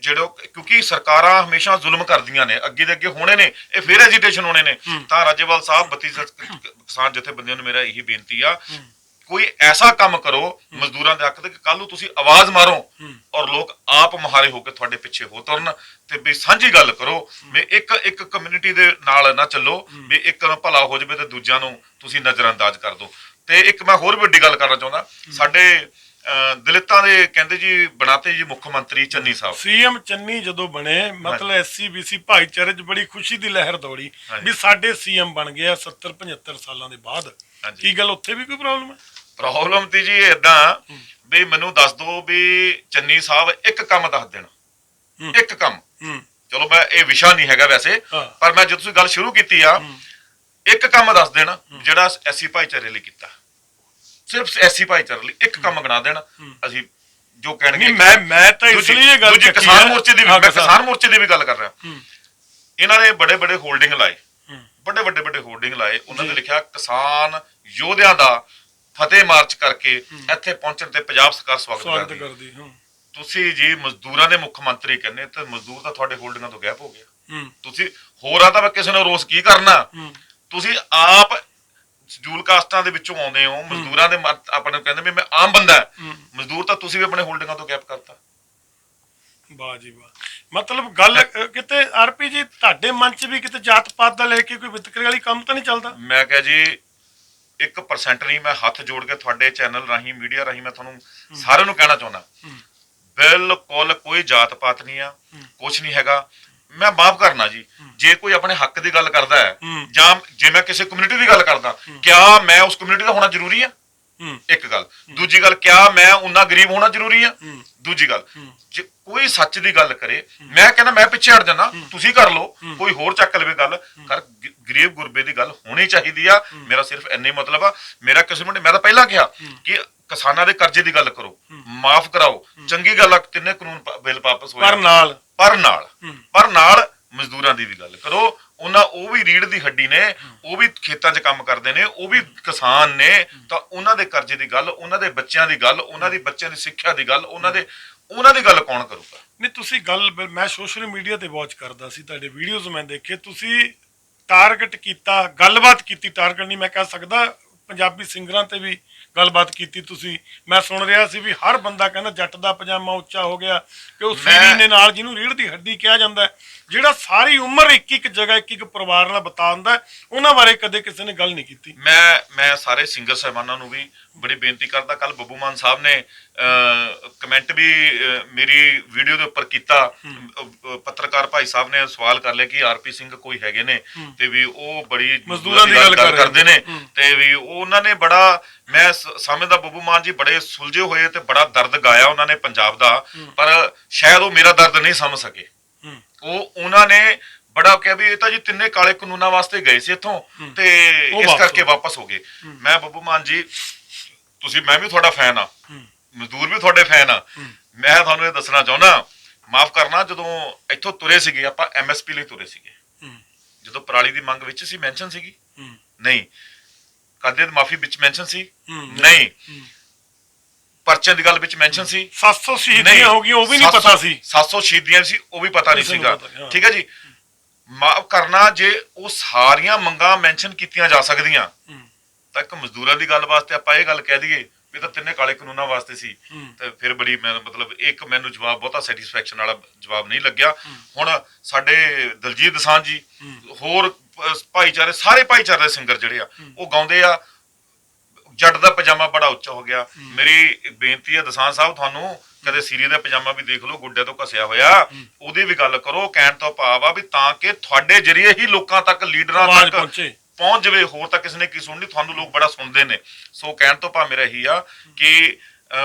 ਕਿਉਂਕਿ ਸਰਕਾਰਾਂ ਹਮੇਸ਼ਾ ਜ਼ੁਲਮ ਕਰਦੀਆਂ ਨੇ, ਅੱਗੇ ਦੇ ਅੱਗੇ ਹੋਣੇ ਨੇ, ਇਹ ਫਿਰ ਐਜੀਟੇਸ਼ਨ ਹੋਣੇ ਨੇ। ਤਾਂ ਰਾਜੇਵਾਲ ਸਾਹਿਬ 32 ਕਿਸਾਨ ਜਥੇਬੰਦੀਆਂ ਨੂੰ ਮੇਰਾ ਇਹੀ ਬੇਨਤੀ ਆ, ਕੋਈ ਐਸਾ ਕੰਮ ਕਰੋ ਮਜ਼ਦੂਰਾਂ ਦੇ ਹੱਕ ਤੇ ਕਿ ਕੱਲ ਨੂੰ ਤੁਸੀਂ ਆਵਾਜ਼ ਮਾਰੋ ਔਰ ਲੋਕ ਆਪ ਮੁਹਾਰੇ ਹੋ ਕੇ ਤੁਹਾਡੇ ਪਿੱਛੇ ਹੋ ਤੁਰਨ, ਤੇ ਵੀ ਸਾਂਝੀ ਗੱਲ ਕਰੋ, ਵੀ ਇੱਕ ਕਮਿਊਨਿਟੀ ਦੇ ਨਾਲ ਨਾ ਚੱਲੋ, ਵੀ ਇੱਕ ਨੂੰ ਭਲਾ ਹੋ ਜਾਵੇ ਤੇ ਦੂਜਿਆਂ ਨੂੰ ਤੁਸੀਂ ਨਜ਼ਰਅੰਦਾਜ਼ ਕਰ ਦਿਓ। ਤੇ ਇੱਕ ਮੈਂ ਹੋਰ ਵੱਡੀ ਗੱਲ ਕਰਨਾ ਚਾਹੁੰਦਾ, ਸਾਡੇ ਦਲਿਤਾਂ ਦੇ ਕਹਿੰਦੇ ਜੀ ਬਣਾਤੇ ਜੀ ਮੁੱਖ ਮੰਤਰੀ ਚੰਨੀ ਸਾਹਿਬ, ਸੀਐਮ ਚੰਨੀ ਜਦੋਂ ਬਣੇ, ਮਤਲਬ SC-BC ਭਾਈਚਾਰੇ 'ਚ ਬੜੀ ਖੁਸ਼ੀ ਦੀ ਲਹਿਰ ਦੌੜੀ ਵੀ ਸਾਡੇ ਸੀਐਮ ਬਣ ਗਿਆ 70-75 ਸਾਲਾਂ ਦੇ ਬਾਅਦ। ਕੀ ਗੱਲ ਉੱਥੇ ਵੀ ਕੋਈ ਪ੍ਰੋਬਲਮ ਹੈ? ਪ੍ਰੋਬਲਮ ਤੇ ਜੀ ਏਦਾਂ ਵੀ ਮੈਨੂੰ ਦੱਸ ਦਿਓ ਵੀ ਚੰਨੀ ਸਾਹਿਬ ਇੱਕ ਕੰਮ ਦੱਸ ਦੇਣ, ਇੱਕ ਕੰਮ, ਚਲੋ ਮੈਂ ਇਹ ਵਿਸ਼ਾ ਨਹੀਂ ਹੈਗਾ ਵੈਸੇ, ਪਰ ਮੈਂ ਜਦੋਂ ਤੁਸੀਂ ਗੱਲ ਸ਼ੁਰੂ ਕੀਤੀ ਆ, ਇੱਕ ਕੰਮ ਦੱਸ ਦੇਣ ਜਿਹੜਾ SC ਭਾਈਚਾਰੇ ਲਈ ਕੀਤਾ, ਸਿਰਫ SC ਭਾਈਚਾਰੇ ਲਈ ਇੱਕ ਕੰਮ ਗਣਾ ਦੇਣ, ਅਸੀਂ ਜੋ ਕਹਿਣਗੇ। ਮੈਂ ਤਾਂ ਇਸ ਲਈ ਇਹ ਗੱਲ ਦੂਜੀ ਕਿਸਾਨ ਮੋਰਚੇ ਦੀ, ਮੈਂ ਕਿਸਾਨ ਮੋਰਚੇ ਦੀ ਵੀ ਗੱਲ ਕਰ ਰਿਹਾ। ਇਹਨਾਂ ਨੇ ਬੜੇ ਬੜੇ ਹੋਲਡਿੰਗ ਲਾਏ, ਵੱਡੇ ਹੋਰਡਿੰਗ ਲਾਏ, ਉਹਨਾਂ ਨੇ ਲਿਖਿਆ ਕਿਸਾਨ ਯੋਧਿਆਂ ਦਾ ਫਤਿਹ ਮਾਰਚ ਕਰਕੇ ਇੱਥੇ ਪਹੁੰਚਣ ਤੇ ਪੰਜਾਬ ਸਰਕਾਰ ਸਵਾਗਤ ਕਰਦੀ। ਤੁਸੀਂ ਜੀ ਮਜ਼ਦੂਰਾਂ ਦੇ ਮੁੱਖ ਮੰਤਰੀ ਕਹਿੰਦੇ, ਤੇ ਮਜ਼ਦੂਰ ਤਾਂ ਤੁਹਾਡੇ ਹੋਲਡਿੰਗਾਂ ਤੋਂ ਗਾਇਬ ਹੋ ਗਿਆ। ਤੁਸੀਂ ਹੋਰਾਂ ਤਾਂ ਕਿਸੇ ਨੂੰ ਰੋਸ ਕੀ ਕਰਨਾ, ਤੁਸੀਂ ਆਪ ਸ਼ਡਿਊਲ ਕਾਸਟਾਂ ਦੇ ਵਿੱਚੋਂ ਆਉਂਦੇ ਹੋ, ਮਜ਼ਦੂਰਾਂ ਦੇ ਆਪਣੇ ਕਹਿੰਦੇ ਵੀ ਮੈਂ ਆਮ ਬੰਦਾ, ਮਜ਼ਦੂਰ ਤਾਂ ਤੁਸੀਂ ਵੀ ਆਪਣੇ ਹੋਲਡਿੰਗਾਂ ਤੋਂ ਗਾਇਬ ਕਰਤਾ। ਵਾਹ ਜੀ ਵਾਹ, ਮਤਲਬ ਗੱਲ ਕਿਤੇ ਆਰਪੀ ਜੀ ਤੁਹਾਡੇ ਮਨ 'ਚ ਵੀ ਕਿਤੇ ਜਾਤ ਪਾਤ ਦਾ ਲੈ ਕੇ ਕੋਈ ਵਿਤਕਰੇ ਵਾਲੀ ਕੰਮ ਤਾਂ ਨਹੀਂ ਚੱਲਦਾ? ਮੈਂ ਕਿਹਾ ਜੀ 1% ਨਹੀਂ, ਮੈਂ ਹੱਥ ਜੋੜ ਕੇ ਤੁਹਾਡੇ ਚੈਨਲ ਰਾਹੀਂ, ਮੀਡੀਆ ਰਾਹੀਂ ਮੈਂ ਤੁਹਾਨੂੰ ਸਾਰਿਆਂ ਨੂੰ ਕਹਿਣਾ ਚਾਹੁੰਦਾ, ਬਿਲਕੁਲ ਕੋਈ ਜਾਤ ਪਾਤ ਨਹੀਂ ਆ, ਕੁਛ ਨਹੀਂ ਹੈਗਾ। ਮੈਂ ਮਾਫ ਕਰਨਾ ਜੀ, ਜੇ ਕੋਈ ਆਪਣੇ ਹੱਕ ਦੀ ਗੱਲ ਕਰਦਾ ਹੈ, ਜਾਂ ਜੇ ਮੈਂ ਕਿਸੇ ਕਮਿਊਨਿਟੀ ਦੀ ਗੱਲ ਕਰਦਾ, ਕਿਆ ਮੈਂ ਉਸ ਕਮਿਊਨਿਟੀ ਦਾ ਹੋਣਾ ਜ਼ਰੂਰੀ ਆ? ਇੱਕ ਗੱਲ। ਦੂਜੀ ਗੱਲ, ਕਿਆ ਮੈਂ ਉਹਨਾਂ ਗਰੀਬ ਹੋਣਾ ਜ਼ਰੂਰੀ ਆ? ਦੂਜੀ ਗੱਲ, ਜੇ ਕੋਈ ਸੱਚ ਦੀ ਗੱਲ ਕਰੇ, ਮੈਂ ਕਹਿੰਦਾ ਮੈਂ ਪਿੱਛੇ ਹਟ ਜਾਣਾ, ਤੁਸੀਂ ਕਰ ਲਓ, ਕੋਈ ਹੋਰ ਚੱਕ ਲਵੇ ਗੱਲ, ਕਰ ਗਰੀਬ ਗੁਰਬੇ ਦੀ ਗੱਲ ਹੋਣੀ ਚਾਹੀਦੀ ਆ। ਮੇਰਾ ਸਿਰਫ ਇੰਨੇ ਮਤਲਬ ਆ, ਮੇਰਾ ਕਿਸੇ ਨੂੰ, ਮੈਂ ਤਾਂ ਪਹਿਲਾਂ ਕਿਹਾ ਕਿ ਕਿਸਾਨਾਂ ਦੇ ਕਰਜ਼ੇ ਦੀ ਗੱਲ ਕਰੋ, ਮਾਫ ਕਰਾਓ, ਚੰਗੀ ਗੱਲ ਆ, ਤਿੰਨੇ ਕਾਨੂੰਨ ਬਿੱਲ ਵਾਪਸ ਹੋਏ, ਪਰ ਨਾਲ ਮਜ਼ਦੂਰਾਂ ਦੀ ਵੀ ਗੱਲ ਕਰੋ। ਉਹ ਵੀ ਰੀੜ ਦੀ ਹੱਡੀ ਨੇ, ਉਹ ਵੀ ਖੇਤਾਂ 'ਚ ਕੰਮ ਕਰਦੇ ਨੇ, ਉਹ ਵੀ ਕਿਸਾਨ ਨੇ, ਤਾਂ ਉਹਨਾਂ ਦੇ ਕਰਜ਼ੇ ਦੀ ਗੱਲ, ਉਹਨਾਂ ਦੇ ਬੱਚਿਆਂ ਦੀ ਗੱਲ, ਉਹਨਾਂ ਦੇ ਬੱਚਿਆਂ ਦੀ ਸਿੱਖਿਆ ਦੀ ਗੱਲ, ਉਹਨਾਂ ਦੀ ਗੱਲ ਕੌਣ ਕਰੂਗਾ? ਨਹੀਂ, ਤੁਸੀਂ ਗੱਲ, ਮੈਂ ਸੋਸ਼ਲ ਮੀਡੀਆ ਤੇ ਵਾਚ ਕਰਦਾ ਸੀ, ਤੁਹਾਡੇ ਵੀਡੀਓਜ਼ ਮੈਂ ਦੇਖੇ, ਤੁਸੀਂ ਟਾਰਗੇਟ ਕੀਤਾ, ਗੱਲਬਾਤ ਕੀਤੀ, ਟਾਰਗੇਟ ਨਹੀਂ ਮੈਂ ਕਹਿ ਸਕਦਾ, ਪੰਜਾਬੀ ਸਿੰਗਰਾਂ ਤੇ ਵੀ ਗੱਲਬਾਤ ਕੀਤੀ ਤੁਸੀਂ। ਮੈਂ ਸੁਣ ਰਿਹਾ ਸੀ ਵੀ ਹਰ ਬੰਦਾ ਕਹਿੰਦਾ ਜੱਟ ਦਾ ਪਜਾਮਾ ਉੱਚਾ ਹੋ ਗਿਆ, ਕਿ ਉਹ ਸੀਰੀ ਨੇ ਨਾਲ, ਜਿਹਨੂੰ ਰੀੜ ਦੀ ਹੱਡੀ ਕਿਹਾ ਜਾਂਦਾ, ਜਿਹੜਾ ਸਾਰੀ ਉਮਰ ਇੱਕ ਜਗ੍ਹਾ ਇੱਕ ਪਰਿਵਾਰ ਨਾਲ ਬਿਤਾਉਂਦਾ, ਉਹਨਾਂ ਬਾਰੇ ਕਦੇ ਕਿਸੇ ਨੇ ਗੱਲ ਨਹੀਂ ਕੀਤੀ। ਮੈਂ ਸਾਰੇ ਸਿੰਗਰ ਸਾਹਿਬਾਨਾਂ ਨੂੰ ਵੀ ਬੜੀ ਬੇਨਤੀ ਕਰਦਾ, ਕੱਲ ਬੱਬੂ ਮਾਨ ਸਾਹਿਬ ਨੇ ਕਮੈਂਟ ਵੀ ਮੇਰੀ ਵੀਡੀਓ ਦੇ ਉੱਪਰ ਕੀਤਾ, ਪੱਤਰਕਾਰ ਭਾਈ ਸਾਹਿਬ ਨੇ ਸਵਾਲ ਕਰ ਲਿਆ ਕਿ ਆਰਪੀ ਸਿੰਘ ਕੋਈ ਹੈਗੇ ਨੇ, ਤੇ ਵੀ ਉਹ ਬੜੀ ਮਜ਼ਦੂਰਾਂ ਦੀ ਗੱਲ ਕਰਦੇ ਨੇ, ਤੇ ਵੀ ਉਹਨਾਂ ਨੇ ਬੜਾ, ਮੈਂ ਸਮਝਦਾ ਬੱਬੂ ਮਾਨ ਜੀ ਬੜੇ ਸੁਲਝੇ ਹੋਏ ਤੇ ਬੜਾ ਦਰਦ ਗਾਇਆ ਉਹਨਾਂ ਨੇ ਪੰਜਾਬ ਦਾ, ਪਰ ਸ਼ਾਇਦ ਉਹ ਮੇਰਾ ਦਰਦ ਨਹੀਂ ਸਮਝ ਸਕੇ। ਉਹਨਾਂ ਨੇ ਬੜਾ ਕਿਹਾ ਵੀ ਇਹ ਤਾਂ ਜੀ ਤਿੰਨੇ ਕਾਲੇ ਕਾਨੂੰਨਾਂ ਵਾਸਤੇ ਗਏ ਸੀ ਇੱਥੋਂ, ਤੇ ਇਸ ਕਰਕੇ ਵਾਪਸ ਹੋ ਗਏ। ਮੈਂ ਬੱਬੂ ਮਾਨ ਜੀ, ਤੁਸੀਂ, ਮੈਂ ਵੀ ਤੁਹਾਡਾ ਫੈਨ ਆ, ਮਜ਼ਦੂਰ ਵੀ ਤੁਹਾਡੇ ਫੈਨ ਆ, ਮੈਂ ਤੁਹਾਨੂੰ ਇਹ ਦੱਸਣਾ ਚਾਹੁੰਦਾ, ਮਾਫ ਕਰਨਾ, ਜਦੋਂ ਇੱਥੋਂ ਤੁਰੇ ਸੀਗੇ ਆਪਾਂ MSP ਲਈ ਤੁਰੇ ਸੀਗੇ, ਜਦੋਂ ਪਰਾਲੀ ਦੀ ਮੰਗ ਵਿੱਚ ਸੀ ਮੈਂਸ਼ਨ ਸੀਗੀ? ਨਹੀਂ। ਕਾਦੇ ਦੀ ਮਾਫੀ ਵਿੱਚ ਮੈਂਸ਼ਨ ਸੀ? ਨਹੀਂ। ਪਰਚੇ ਦੀ ਗੱਲ ਵਿੱਚ ਮੈਂਸ਼ਨ ਸੀ? 700 ਸ਼ਹੀਦੀਆਂ ਹੋ ਗਈਆਂ, ਉਹ ਵੀ ਨਹੀਂ ਪਤਾ ਸੀ। 700 ਸ਼ਹੀਦੀਆਂ ਸੀ, ਉਹ ਵੀ ਪਤਾ ਨਹੀਂ ਸੀਗਾ। ਠੀਕ ਹੈ ਜੀ, ਮਾਫ ਕਰਨਾ, ਜੇ ਉਹ ਸਾਰੀਆਂ ਮੰਗਾਂ ਮੈਂਸ਼ਨ ਕੀਤੀਆਂ ਜਾ ਸਕਦੀਆਂ ਤਾਂ ਇੱਕ ਮਜ਼ਦੂਰਾਂ ਦੀ ਗੱਲ ਵਾਸਤੇ ਆਪਾਂ ਇਹ ਗੱਲ ਕਹਿ ਦਈਏ ਵੀ ਤਾਂ ਤਿੰਨੇ ਕਾਲੇ ਕਾਨੂੰਨਾਂ ਵਾਸਤੇ ਸੀ, ਤੇ ਫਿਰ ਬੜੀ, ਮਤਲਬ ਇੱਕ ਮੈਨੂੰ ਜਵਾਬ ਬਹੁਤਾ ਸੈਟੀਸਫੈਕਸ਼ਨ ਵਾਲਾ ਜਵਾਬ ਨਹੀਂ ਲੱਗਿਆ। ਹੁਣ ਸਾਡੇ ਦਲਜੀਤ ਦੋਸਾਂਝ ਜੀ, ਹੋਰ ਭਾਈਚਾਰੇ, ਸਾਰੇ ਭਾਈਚਾਰੇ ਦੇ ਸਿੰਗਰ ਜਿਹੜੇ ਆ, ਉਹ ਗਾਉਂਦੇ ਆ ਜੱਟ ਦਾ ਪਜਾਮਾ ਬੜਾ ਉੱਚਾ ਹੋ ਗਿਆ। ਮੇਰੀ ਬੇਨਤੀ ਹੈ ਦੋਸਾਂਝ ਸਾਹਿਬ, ਤੁਹਾਨੂੰ ਕਦੇ ਸੀਰੀ ਦਾ ਪਜਾਮਾ ਵੀ ਦੇਖ ਲਓ, ਗੁੱਡੇ ਤੋਂ ਘਸਿਆ ਹੋਇਆ, ਉਹਦੀ ਵੀ ਗੱਲ ਕਰੋ। ਕਹਿਣ ਤੋਂ ਭਾਵ ਆ ਵੀ ਤਾਂ ਕਿ ਤੁਹਾਡੇ ਜਰੀਏ ਹੀ ਲੋਕਾਂ ਤੱਕ, ਲੀਡਰਾਂ ਤੱਕ ਪਹੁੰਚ ਜਾਵੇ, ਹੋਰ ਤਾਂ ਕਿਸੇ ਨੇ ਕੀ ਸੁਣਨੀ, ਤੁਹਾਨੂੰ ਲੋਕ ਬੜਾ ਸੁਣਦੇ ਨੇ। ਸੋ ਕਹਿਣ ਤੋਂ ਭਾਵ ਮੇਰਾ ਇਹੀ ਆ ਕਿ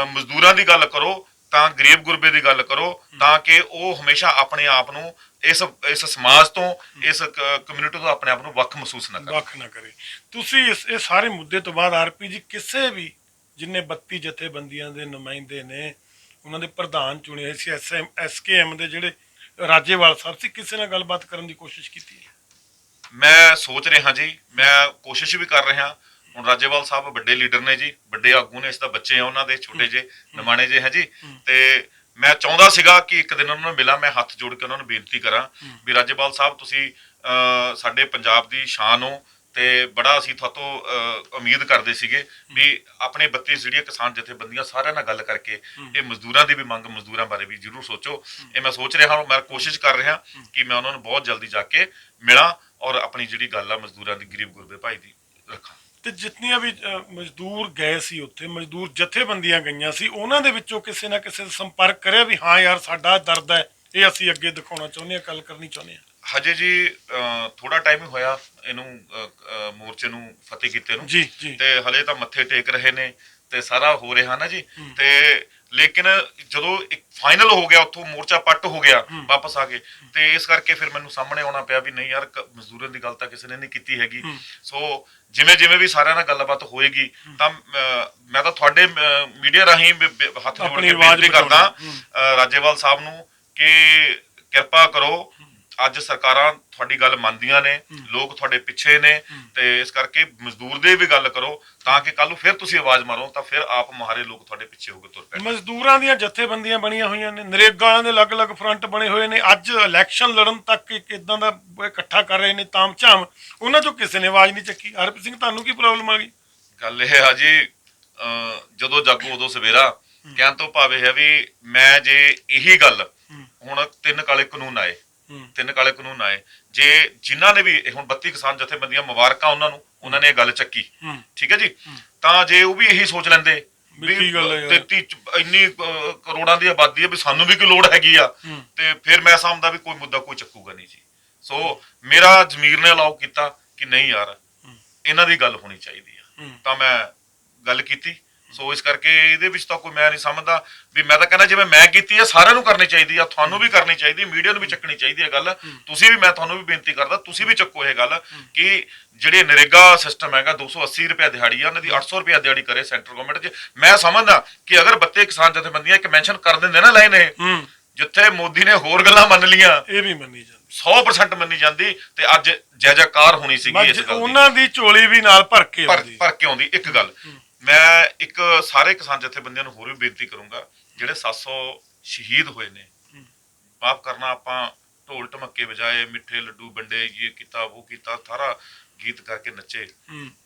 ਮਜ਼ਦੂਰਾਂ ਦੀ ਗੱਲ ਕਰੋ, ਤਾਂ ਗਰੀਬ ਗੁਰਬੇ ਦੀ ਗੱਲ ਕਰੋ, ਤਾਂ ਕਿ ਉਹ ਹਮੇਸ਼ਾ ਆਪਣੇ ਆਪ ਨੂੰ ਇਸ ਸਮਾਜ ਤੋਂ, ਇਸ ਕਮਿਊਨਿਟੀ ਤੋਂ ਆਪਣੇ ਆਪ ਨੂੰ ਵੱਖ ਮਹਿਸੂਸ ਨਾ ਕਰੇ। ਤੁਸੀਂ ਇਹ ਸਾਰੇ ਮੁੱਦੇ ਤੋਂ ਬਾਅਦ ਆਰਪੀ ਜੀ ਕਿਸੇ ਵੀ, ਜਿੰਨੇ 32 ਜਥੇਬੰਦੀਆਂ ਦੇ ਨੁਮਾਇੰਦੇ ਨੇ, ਉਹਨਾਂ ਦੇ ਪ੍ਰਧਾਨ ਚੁਣੇ ਸੀ, SKM ਦੇ ਜਿਹੜੇ ਰਾਜੇਵਾਲ ਸਾਹਿਬ ਸੀ, ਕਿਸੇ ਨਾਲ ਗੱਲਬਾਤ ਕਰਨ ਦੀ ਕੋਸ਼ਿਸ਼ ਕੀਤੀ ਹੈ? ਮੈਂ ਸੋਚ ਰਿਹਾ ਜੀ, ਮੈਂ ਕੋਸ਼ਿਸ਼ ਵੀ ਕਰ ਰਿਹਾ। ਹੁਣ ਰਾਜੇਵਾਲ ਸਾਹਿਬ ਵੱਡੇ ਲੀਡਰ ਨੇ ਜੀ, ਵੱਡੇ ਆਗੂ ਨੇ, ਇਸ ਦਾ ਬੱਚੇ ਆ ਉਹਨਾਂ ਦੇ ਛੋਟੇ ਜਿਹੇ ਨਿਮਾਣੇ ਜਿਹੇ ਹੈ ਜੀ। ਤੇ ਮੈਂ ਚਾਹੁੰਦਾ ਸੀਗਾ ਕਿ ਇੱਕ ਦਿਨ ਉਹਨਾਂ ਨੂੰ ਮਿਲਾਂ, ਮੈਂ ਹੱਥ ਜੋੜ ਕੇ ਉਹਨਾਂ ਨੂੰ ਬੇਨਤੀ ਕਰਾਂ ਵੀ ਰਾਜੇਵਾਲ ਸਾਹਿਬ ਤੁਸੀਂ ਸਾਡੇ ਪੰਜਾਬ ਦੀ ਸ਼ਾਨ ਹੋ ਤੇ ਬੜਾ ਅਸੀਂ ਤੁਹਾਤੋਂ ਉਮੀਦ ਕਰਦੇ ਸੀਗੇ ਵੀ ਆਪਣੇ 32 ਜਿਹੜੀਆਂ ਕਿਸਾਨ ਜਥੇਬੰਦੀਆਂ ਸਾਰਿਆਂ ਨਾਲ ਗੱਲ ਕਰਕੇ ਇਹ ਮਜ਼ਦੂਰਾਂ ਦੀ ਵੀ ਮੰਗ, ਮਜ਼ਦੂਰਾਂ ਬਾਰੇ ਵੀ ਜ਼ਰੂਰ ਸੋਚੋ। ਇਹ ਮੈਂ ਸੋਚ ਰਿਹਾ ਹਾਂ, ਮੈਂ ਕੋਸ਼ਿਸ਼ ਕਰ ਰਿਹਾ ਕਿ ਮੈਂ ਉਹਨਾਂ ਨੂੰ ਬਹੁਤ ਜਲਦੀ ਜਾ ਕੇ ਮਿਲਾਂ ਔਰ ਆਪਣੀ ਜਿਹੜੀ ਗੱਲ ਆ ਮਜ਼ਦੂਰਾਂ ਦੀ, ਗਰੀਬ ਗੁਰਬੇ ਭਾਈ ਦੀ ਰੱਖਾਂ। ਤੇ ਜਿਤਨੀਆਂ ਵੀ ਮਜ਼ਦੂਰ ਗਏ ਸੀ ਉੱਥੇ, ਮਜ਼ਦੂਰ ਜਥੇਬੰਦੀਆਂ ਗਈਆਂ ਸੀ, ਉਹਨਾਂ ਦੇ ਵਿੱਚੋਂ ਕਿਸੇ ਨਾ ਕਿਸੇ ਦਾ ਸੰਪਰਕ ਕਰਿਆ ਵੀ ਹਾਂ ਯਾਰ ਸਾਡਾ ਦਰਦ ਹੈ, ਇਹ ਅਸੀਂ ਅੱਗੇ ਦਿਖਾਉਣਾ ਚਾਹੁੰਦੇ ਹਾਂ, ਗੱਲ ਕਰਨੀ ਚਾਹੁੰਦੇ ਹਾਂ? ਹਜੇ ਜੀ ਥੋੜਾ ਟਾਈਮ ਹੀ ਹੋਇਆ ਇਹਨੂੰ ਮੋਰਚੇ ਨੂੰ ਫਤਿਹ ਕੀਤੇ ਨੂੰ ਜੀ ਜੀ। ਤੇ ਹਲੇ ਤਾਂ ਮੱਥੇ ਟੇਕ ਰਹੇ ਨੇ ਤੇ ਸਾਰਾ ਹੋ ਰਿਹਾ ਨਾ ਜੀ। ਤੇ ਲੇਕਿਨ ਜਦੋਂ ਇੱਕ ਫਾਈਨਲ ਹੋ ਗਿਆ, ਉੱਥੋਂ ਮੋਰਚਾ ਪੱਟ ਹੋ ਗਿਆ, ਵਾਪਸ ਆ ਗਏ, ਤੇ ਇਸ ਕਰਕੇ ਫਿਰ ਮੈਨੂੰ ਸਾਹਮਣੇ ਆਉਣਾ ਪਿਆ ਵੀ ਨਹੀਂ ਯਾਰ ਮਜ਼ਦੂਰਾਂ ਦੀ ਗੱਲ ਤਾਂ ਕਿਸੇ ਨੇ ਨਹੀਂ ਕੀਤੀ ਹੈਗੀ। ਸੋ ਜਿਵੇਂ ਜਿਵੇਂ ਵੀ ਸਾਰਿਆਂ ਨਾਲ ਗੱਲਬਾਤ ਹੋਏਗੀ ਤਾਂ ਮੈਂ ਤਾਂ ਤੁਹਾਡੇ ਮੀਡੀਆ ਰਾਹੀਂ ਹੱਥ ਜੋੜ ਕੇ ਬੇਨਤੀ ਕਰਦਾ ਰਾਜੇਵਾਲ ਸਾਹਿਬ ਨੂੰ ਕਿ ਕਿਰਪਾ ਕਰੋ, ਅੱਜ ਸਰਕਾਰਾਂ ਤੁਹਾਡੀ ਗੱਲ ਮੰਨਦੀਆਂ ਨੇ, ਲੋਕ ਤੁਹਾਡੇ ਪਿੱਛੇ ਨੇ, ਤੇ ਇਸ ਕਰਕੇ ਮਜ਼ਦੂਰ ਦੇ ਵੀ ਗੱਲ ਕਰੋ ਤਾਂ ਕਿ ਕੱਲ ਨੂੰ ਫਿਰ ਤੁਸੀਂ ਆਵਾਜ਼ ਮਾਰੋ ਤਾਂ ਫਿਰ ਆਪ ਮੁਹਾਰੇ ਲੋਕ ਤੁਹਾਡੇ ਪਿੱਛੇ ਹੋ ਕੇ ਤੁਰ ਪੈਣ। ਮਜ਼ਦੂਰਾਂ ਦੀਆਂ ਜਥੇਬੰਦੀਆਂ ਬਣੀਆਂ ਹੋਈਆਂ ਨੇ, ਨਰੇਗਾ ਵਾਲਿਆਂ ਦੇ ਅਲੱਗ-ਅਲੱਗ ਫਰੰਟ ਬਣੇ ਹੋਏ ਨੇ, ਅੱਜ ਇਲੈਕਸ਼ਨ ਲੜਨ ਤੱਕ ਇੱਕ ਇਦਾਂ ਦਾ ਇਕੱਠਾ ਕਰ ਰਹੇ ਨੇ ਤਾਮਝਾਮ, ਉਹਨਾਂ ਚੋਂ ਕਿਸੇ ਨੇ ਆਵਾਜ਼ ਨਹੀਂ ਚੱਕੀ। ਹਰਪ੍ਰੀਤ ਸਿੰਘ, ਤੁਹਾਨੂੰ ਕੀ ਪ੍ਰੋਬਲਮ ਆ ਗਈ? ਗੱਲ ਇਹ ਆ ਜੀ, ਜਦੋਂ ਜਾਗੋ ਉਦੋਂ ਸਵੇਰਾ ਕਹਿਣ ਤੋਂ ਭਾਵੇਂ ਹੈ ਵੀ ਮੈਂ ਜੇ ਇਹੀ ਗੱਲ, ਹੁਣ 3 ਕਾਲੇ ਕਾਨੂੰਨ ਆਏ, 3 ਕਾਲੇ ਕਾਨੂੰਨ ਆਏ, ਜੇ ਜਿਨ੍ਹਾਂ ਨੇ ਵੀ ਹੁਣ 32 ਕਿਸਾਨ ਜਥੇਬੰਦੀਆਂ, ਮੁਬਾਰਕਾਂ ਉਹਨਾਂ ਨੂੰ, ਉਹਨਾਂ ਨੇ ਇਹ ਗੱਲ ਚੱਕੀ, ਠੀਕ ਹੈ ਜੀ। ਤਾਂ ਜੇ ਉਹ ਵੀ ਇਹੀ ਸੋਚ ਲੈਂਦੇ ਵੀ 33 ਇੰਨੀ ਕਰੋੜਾਂ ਦੀ ਆਬਾਦੀ ਹੈ ਵੀ ਸਾਨੂੰ ਵੀ ਕੋਈ ਲੋੜ ਹੈਗੀ ਆ, ਤੇ ਫਿਰ ਮੈਂ ਸਮਝਦਾ ਵੀ ਕੋਈ ਮੁੱਦਾ ਕੋਈ ਚੱਕੂਗਾ ਨਹੀਂ ਜੀ। ਸੋ ਮੇਰਾ ਜ਼ਮੀਰ ਨੇ ਅਲਾਉ ਕੀਤਾ ਕਿ ਨਹੀਂ ਯਾਰ ਇਹਨਾਂ ਦੀ ਗੱਲ ਹੋਣੀ ਚਾਹੀਦੀ ਆ, ਤਾਂ ਮੈਂ ਗੱਲ ਕੀਤੀ। ਸੋ ਇਸ ਕਰਕੇ ਇਹਦੇ ਵਿੱਚ ਤਾਂ ਕੋਈ ਮੈਂ ਨਹੀਂ ਸਮਝਦਾ ਵੀ, ਮੈਂ ਤਾਂ ਕਹਿੰਦਾ ਜਿਵੇਂ ਮੈਂ ਕੀਤੀ ਹੈ ਸਾਰਿਆਂ ਨੂੰ ਕਰਨੀ ਚਾਹੀਦੀ ਆ, ਤੁਹਾਨੂੰ ਵੀ ਕਰਨੀ ਚਾਹੀਦੀ, ਮੀਡੀਆ ਨੂੰ ਵੀ ਚੱਕਣੀ ਚਾਹੀਦੀ ਹੈ ਗੱਲ। ਤੁਸੀਂ ਵੀ, ਮੈਂ ਤੁਹਾਨੂੰ ਵੀ ਬੇਨਤੀ ਕਰਦਾ ਤੁਸੀਂ ਵੀ ਚੱਕੋ ਇਹ ਗੱਲ ਕਿ ਜਿਹੜੇ ਨਰੇਗਾ ਸਿਸਟਮ ਹੈਗਾ 280 ਰੁਪਏ ਦਿਹਾੜੀ ਆ, ਉਹਨਾਂ ਦੀ 800 ਰੁਪਏ ਦਿਹਾੜੀ ਕਰੇ ਸੈਂਟਰ ਗਵਰਨਮੈਂਟ 'ਚ। ਮੈਂ ਸਮਝਦਾ ਕਿ ਅਗਰ 32 ਕਿਸਾਨ ਜਥੇਬੰਦੀਆਂ ਇੱਕ ਮੈਂਸ਼ਨ ਕਰ ਦਿੰਦੇ ਨਾ ਲਾਈਨ ਇਹ, ਜਿੱਥੇ ਮੋਦੀ ਨੇ ਹੋਰ ਗੱਲਾਂ ਮੰਨ ਲੀਆਂ, ਇਹ ਵੀ ਮੰਨੀ ਜਾਂਦੀ 100% ਮੰਨੀ ਜਾਂਦੀ, ਤੇ ਅੱਜ ਜੈ ਜੈਕਾਰ ਹੋਣੀ ਸੀਗੀ ਇਸ ਗੱਲ ਦੀ। ਉਹਨਾਂ ਦੀ ਝੋਲੀ ਵੀ ਨਾਲ ਭਰ ਕੇ ਆਉਂਦੀ। ਇੱਕ ਗੱਲ ਮੈਂ ਇੱਕ ਸਾਰੇ ਕਿਸਾਨ ਜਥੇਬੰਦੀਆਂ ਨੂੰ ਹੋਰ ਵੀ ਬੇਨਤੀ ਕਰੂੰਗਾ, ਜਿਹੜੇ 700 ਸ਼ਹੀਦ ਹੋਏ ਨੇ, ਮਾਫ ਕਰਨਾ, ਆਪਾਂ ਢੋਲ ਢਮੱਕੇ ਵਜਾਏ, ਮਿੱਠੇ ਲੱਡੂ ਵੰਡੇ, ਇਹ ਕੀਤਾ ਉਹ ਕੀਤਾ, ਸਾਰਾ ਗੀਤ ਕਰਕੇ ਨੱਚੇ।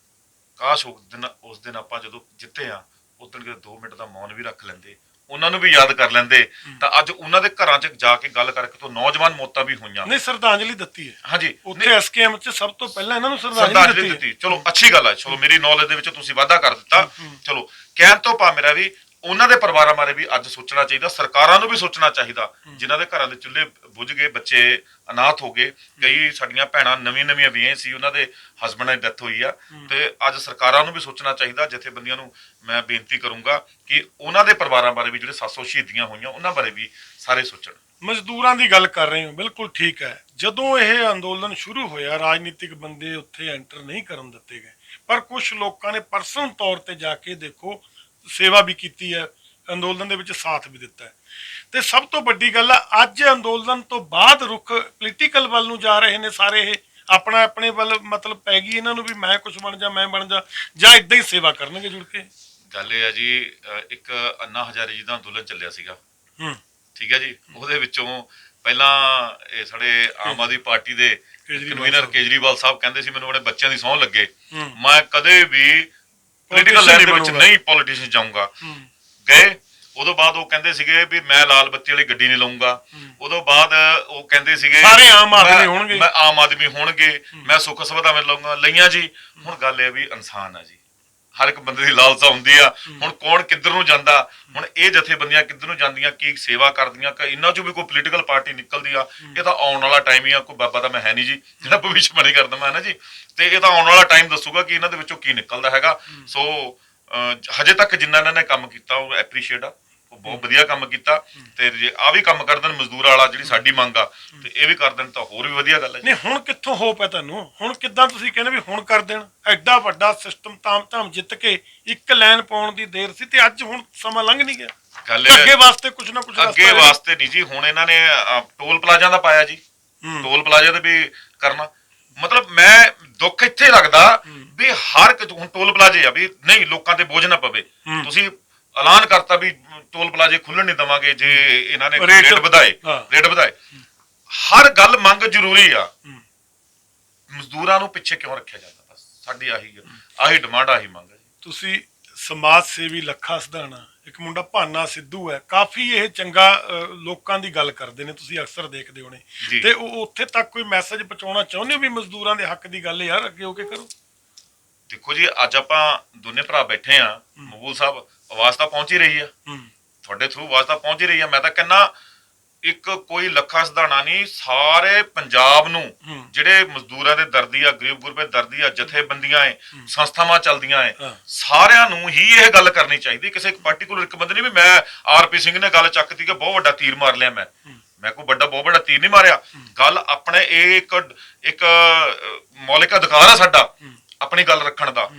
ਕਾਸ਼ ਉਸ ਦਿਨ ਆਪਾਂ ਜਦੋਂ ਜਿੱਤੇ ਆ ਉਸ ਦਿਨ 2 ਮਿੰਟ ਦਾ ਮੌਨ ਵੀ ਰੱਖ ਲੈਂਦੇ, ਉਹਨਾਂ ਨੂੰ ਵੀ ਯਾਦ ਕਰ ਲੈਂਦੇ, ਤਾਂ ਅੱਜ ਉਹਨਾਂ ਦੇ ਘਰਾਂ 'ਚ ਜਾ ਕੇ ਗੱਲ ਕਰਕੇ ਤੋਂ ਨੌਜਵਾਨ ਮੌਤਾਂ ਵੀ ਹੋਈਆਂ। ਨਹੀਂ, ਸ਼ਰਧਾਂਜਲੀ ਦਿੱਤੀ ਹੈ। ਹਾਂਜੀ, ਉੱਥੇ ਐਸਕੇਐਮ 'ਚ ਸਭ ਤੋਂ ਪਹਿਲਾਂ ਇਹਨਾਂ ਨੂੰ ਸ਼ਰਧਾਂਜਲੀ ਦਿੱਤੀ। ਚਲੋ ਅੱਛੀ ਗੱਲ ਹੈ, ਚਲੋ ਮੇਰੀ ਨੌਲੇਜ ਦੇ ਵਿੱਚ ਤੁਸੀਂ ਵਾਧਾ ਕਰ ਦਿੱਤਾ। ਚਲੋ ਕਹਿਣ ਤੋਂ ਪਾ ਮੇਰਾ ਵੀ ਉਹਨਾਂ ਦੇ ਪਰਿਵਾਰਾਂ ਬਾਰੇ ਵੀ ਅੱਜ ਸੋਚਣਾ ਚਾਹੀਦਾ, ਸਰਕਾਰਾਂ ਨੂੰ ਵੀ ਸੋਚਣਾ ਚਾਹੀਦਾ, ਜਿਨ੍ਹਾਂ ਦੇ ਘਰਾਂ ਦੇ ਚੁੱਲ੍ਹੇ ਬੁਝ ਗਏ, ਬੱਚੇ ਅਨਾਥ ਹੋ ਗਏ, ਕਈ ਸਾਡੀਆਂ ਭੈਣਾਂ ਨਵੀਆਂ ਵਿਆਹੀਆਂ ਸੀ, ਉਹਨਾਂ ਦੇ ਹਸਬੈਂਡਾਂ ਦੀ ਡੈਥ ਹੋਈ ਆ, ਤੇ ਅੱਜ ਸਰਕਾਰਾਂ ਨੂੰ ਵੀ ਸੋਚਣਾ ਚਾਹੀਦਾ। ਜਥੇਬੰਦੀਆਂ ਨੂੰ ਮੈਂ ਬੇਨਤੀ ਕਰੂੰਗਾ ਕਿ ਉਹਨਾਂ ਦੇ ਪਰਿਵਾਰਾਂ ਬਾਰੇ ਵੀ, ਜਿਹੜੇ 700 ਸ਼ਹੀਦੀਆਂ ਹੋਈਆਂ, ਉਹਨਾਂ ਬਾਰੇ ਵੀ ਸਾਰੇ ਸੋਚਣ। ਮਜ਼ਦੂਰਾਂ ਦੀ ਗੱਲ ਕਰ ਰਹੇ ਹੋ, ਬਿਲਕੁਲ ਠੀਕ ਹੈ। ਜਦੋਂ ਇਹ ਅੰਦੋਲਨ ਸ਼ੁਰੂ ਹੋਇਆ, ਰਾਜਨੀਤਿਕ ਬੰਦੇ ਉੱਥੇ ਐਂਟਰ ਨਹੀਂ ਕਰਨ ਦਿੱਤੇ ਗਏ, ਪਰ ਕੁਝ ਲੋਕਾਂ ਨੇ ਪਰਸਨਲ ਤੌਰ ਤੇ ਜਾ ਕੇ ਦੇਖੋ ਸੇਵਾ ਵੀ ਕੀਤੀ ਹੈ, ਅੰਦੋਲਨ ਦੇ ਵਿੱਚ ਸਾਥ ਵੀ ਦਿੱਤਾ ਹੈ। ਤੇ ਸਭ ਤੋਂ ਵੱਡੀ ਗੱਲ ਆ, ਅੱਜ ਅੰਦੋਲਨ ਤੋਂ ਬਾਅਦ ਰੁਖ ਪੋਲੀਟੀਕਲ ਵੱਲ ਨੂੰ ਜਾ ਰਹੇ ਨੇ ਸਾਰੇ, ਇਹ ਆਪਣੇ ਵੱਲ ਮਤਲਬ ਪੈ ਗਈ ਇਹਨਾਂ ਨੂੰ ਵੀ ਮੈਂ ਕੁਝ ਬਣ ਜਾ, ਮੈਂ ਬਣ ਜਾ, ਜਾਂ ਇਦਾਂ ਹੀ ਸੇਵਾ ਕਰਨਗੇ ਜੁੜ ਕੇ। ਗੱਲ ਇਹ ਆ ਜੀ, ਇੱਕ ਅੰਨਾ ਹਜ਼ਾਰੇ ਜੀ ਦਾ ਅੰਦੋਲਨ ਚੱਲਿਆ ਸੀਗਾ, ਠੀਕ ਹੈ ਜੀ, ਉਹਦੇ ਵਿੱਚੋਂ ਪਹਿਲਾਂ ਇਹ ਸਾਡੇ ਆਮ ਆਦਮੀ ਪਾਰਟੀ ਦੇ ਕਨਵੀਨਰ ਕੇਜਰੀਵਾਲ ਸਾਹਿਬ ਕਹਿੰਦੇ ਸੀ ਮੈਨੂੰ ਆਪਣੇ ਬੱਚਿਆਂ ਦੀ ਸਹੁੰ ਲੱਗੇ, ਮੈਂ ਕਦੇ ਵੀ ਪੋਲੀਟੀਕਲ ਲਾਈਨ ਦੇ ਵਿੱਚ ਨਹੀਂ ਪੋਲੀਟੀਸ਼ੀਅਨ ਜਾਊਂਗਾ। ਗਏ, ਉਦੋਂ ਬਾਅਦ ਉਹ ਕਹਿੰਦੇ ਸੀਗੇ ਵੀ ਮੈਂ ਲਾਲ ਬੱਤੀ ਵਾਲੀ ਗੱਡੀ ਨਹੀਂ ਲਊਂਗਾ। ਉਦੋਂ ਬਾਅਦ ਉਹ ਕਹਿੰਦੇ ਸੀਗੇ ਸਾਰੇ ਆਮ ਆਦਮੀ ਹੋਣਗੇ, ਮੈਂ ਆਮ ਆਦਮੀ ਹੋਣਗੇ, ਮੈਂ ਸੁੱਖ ਸੁਵਿਧਾਵਾਂ ਲਊਂਗਾ, ਲਈਆਂ ਜੀ। ਹੁਣ ਗੱਲ ਇਹ ਵੀ ਇਨਸਾਨ ਆ ਜੀ, ਹਰ ਇੱਕ ਬੰਦੇ ਦੀ ਲਾਲਸਾ ਹੁੰਦੀ ਆ। ਹੁਣ ਕੌਣ ਕਿੱਧਰ ਨੂੰ ਜਾਂਦਾ, ਹੁਣ ਇਹ ਜਥੇਬੰਦੀਆਂ ਕਿੱਧਰ ਨੂੰ ਜਾਂਦੀਆਂ, ਕੀ ਸੇਵਾ ਕਰਦੀਆਂ, ਇਹਨਾਂ ਚੋਂ ਵੀ ਕੋਈ ਪੋਲੀਟੀਕਲ ਪਾਰਟੀ ਨਿਕਲਦੀ ਆ, ਇਹ ਤਾਂ ਆਉਣ ਵਾਲਾ ਟਾਈਮ ਹੀ ਆ। ਕੋਈ ਬਾਬਾ ਤਾਂ ਮੈਂ ਹੈ ਨਹੀਂ ਜੀ ਜਿਹੜਾ ਭਵਿੱਖਬਾਣੀ ਕਰਦਾ ਮੈਂ ਨਾ ਜੀ, ਤੇ ਇਹ ਤਾਂ ਆਉਣ ਵਾਲਾ ਟਾਈਮ ਦੱਸੂਗਾ ਕਿ ਇਹਨਾਂ ਦੇ ਵਿੱਚੋਂ ਕੀ ਨਿਕਲਦਾ ਹੈਗਾ। ਸੋ ਹਜੇ ਤੱਕ ਜਿੰਨਾ ਇਹਨਾਂ ਨੇ ਕੰਮ ਕੀਤਾ ਉਹ ਐਪਰੀਸ਼ੀਏਟ ਆ, ਉਹ ਬਹੁਤ ਵਧੀਆ ਕੰਮ ਕੀਤਾ, ਤੇ ਜੇ ਆ ਵੀ ਕੰਮ ਕਰ ਦੇਣ ਮਜ਼ਦੂਰ ਵਾਲਾ, ਜਿਹੜੀ ਸਾਡੀ ਮੰਗ ਆ, ਤੇ ਇਹ ਵੀ ਕਰ ਦੇਣ ਤਾਂ ਹੋਰ ਵੀ ਵਧੀਆ ਗੱਲ ਹੈ। ਨਹੀਂ, ਹੁਣ ਕਿੱਥੋਂ ਹੋਪ ਹੈ ਤੁਹਾਨੂੰ? ਹੁਣ ਕਿੱਦਾਂ ਤੁਸੀਂ ਕਹਿੰਦੇ ਵੀ ਹੁਣ ਕਰ ਦੇਣ? ਐਡਾ ਵੱਡਾ ਸਿਸਟਮ ਤਾਮ ਜਿੱਤ ਕੇ ਇੱਕ ਲਾਈਨ ਪਾਉਣ ਦੀ ਦੇਰ ਸੀ, ਤੇ ਅੱਜ ਹੁਣ ਸਮਾਂ ਲੰਘ ਨਹੀਂ ਗਿਆ। ਗੱਲ ਇਹ- ਅੱਗੇ ਵਾਸਤੇ ਕੁਝ ਨਾ ਕੁਝ ਅੱਗੇ ਵਾਸਤੇ ਨਹੀਂ ਜੀ। ਹੁਣ ਇਹਨਾਂ ਨੇ ਟੋਲ ਪਲਾਜ਼ਾ ਦਾ ਪਾਇਆ ਜੀ, ਟੋਲ ਪਲਾਜ਼ਾ ਤੇ ਵੀ ਕਰਨਾ। ਮਤਲਬ ਮੈਂ ਦੁੱਖ ਇੱਥੇ ਲੱਗਦਾ ਵੀ ਹਰ ਹੁਣ ਟੋਲ ਪਲਾਜ਼ੇ ਆ ਵੀ ਨਹੀਂ, ਲੋਕਾਂ ਤੇ ਬੋਝ ਨਾ ਪਵੇ। ਤੁਸੀਂ ਐਲਾਨ ਕਰਤਾ ਵੀ ਟੋਲ ਪਲਾਜ਼ੇ ਖੁੱਲਣ ਨਹੀਂ ਦਵਾਂਗੇ ਜੇ ਇਹਨਾਂ ਨੇ ਰੇਟ ਵਧਾਏ। ਹਰ ਗੱਲ ਮੰਗ ਜ਼ਰੂਰੀ ਆ, ਮਜ਼ਦੂਰਾਂ ਨੂੰ ਪਿੱਛੇ ਕਿਉਂ ਰੱਖਿਆ ਜਾਂਦਾ? ਬਸ ਸਾਡੀ ਆਹੀ ਡਿਮਾਂਡ, ਆਹੀ ਮੰਗ ਹੈ। ਤੁਸੀਂ ਸਮਾਜ ਸੇਵੀ ਲੱਖਾ ਸਿਧਾਣਾ, ਇੱਕ ਮੁੰਡਾ ਭਾਨਾ ਸਿੱਧੂ ਹੈ, ਕਾਫੀ ਇਹ ਚੰਗਾ ਲੋਕਾਂ ਦੀ ਗੱਲ ਕਰਦੇ ਨੇ, ਤੁਸੀਂ ਅਕਸਰ ਦੇਖਦੇ ਹੋਣੇ, ਤੇ ਉਹ ਉੱਥੇ ਤੱਕ ਕੋਈ ਮੈਸੇਜ ਪਹੁੰਚਾਉਣਾ ਚਾਹੁੰਦੇ ਹੋ ਵੀ ਮਜ਼ਦੂਰਾਂ ਦੇ ਹੱਕ ਦੀ ਗੱਲ ਯਾਰ ਅੱਗੇ ਹੋ ਕੇ ਕਰੋ? ਦੇਖੋ ਜੀ, ਅੱਜ ਆਪਾਂ ਦੋਨੇ ਭਰਾ ਬੈਠੇ ਆ, ਮਕਬੂਲ ਸਾਹਿਬ ਆਵਾਜ਼ ਤਾਂ ਪਹੁੰਚ ਹੀ ਰਹੀ ਆ, ਤੁਹਾਡੇ ਥਰੂ ਆਵਾਜ਼ ਤਾਂ ਪਹੁੰਚ ਹੀ ਰਹੀ ਆ। ਮੈਂ ਤਾਂ ਕਹਿੰਦਾ ਇੱਕ ਕੋਈ ਲੱਖਾ ਸਿਧਾਣਾ ਨਹੀਂ, ਸਾਰੇ ਪੰਜਾਬ ਨੂੰ ਜਿਹੜੇ ਮਜ਼ਦੂਰਾਂ ਦੇ ਦਰਦੀ ਆ, ਗਰੀਬ ਗੁਰਬੇ ਦਰਦੀ ਆ, ਜਥੇਬੰਦੀਆਂ ਏ, ਸੰਸਥਾਵਾਂ ਚੱਲਦੀਆਂ ਏ, ਸਾਰਿਆਂ ਨੂੰ ਹੀ ਇਹ ਗੱਲ ਕਰਨੀ ਚਾਹੀਦੀ। ਕਿਸੇ ਪਾਰਟਿਕੂਲਰ ਇੱਕ ਬੰਦੇ ਨਹੀਂ ਵੀ ਮੈਂ ਆਰਪੀ ਸਿੰਘ ਨੇ ਗੱਲ ਚੱਕਤੀ ਕਿ ਬਹੁਤ ਵੱਡਾ ਤੀਰ ਮਾਰ ਲਿਆ। ਮੈਂ ਕੋਈ ਬਹੁਤ ਵੱਡਾ ਤੀਰ ਨਹੀਂ ਮਾਰਿਆ। ਗੱਲ ਆਪਣੇ ਇਹ ਇੱਕ ਮੌਲਿਕ ਅਧਿਕਾਰ ਆ ਸਾਡਾ ਆਪਣੀ ਗੱਲ ਰੱਖਣ ਦਾ।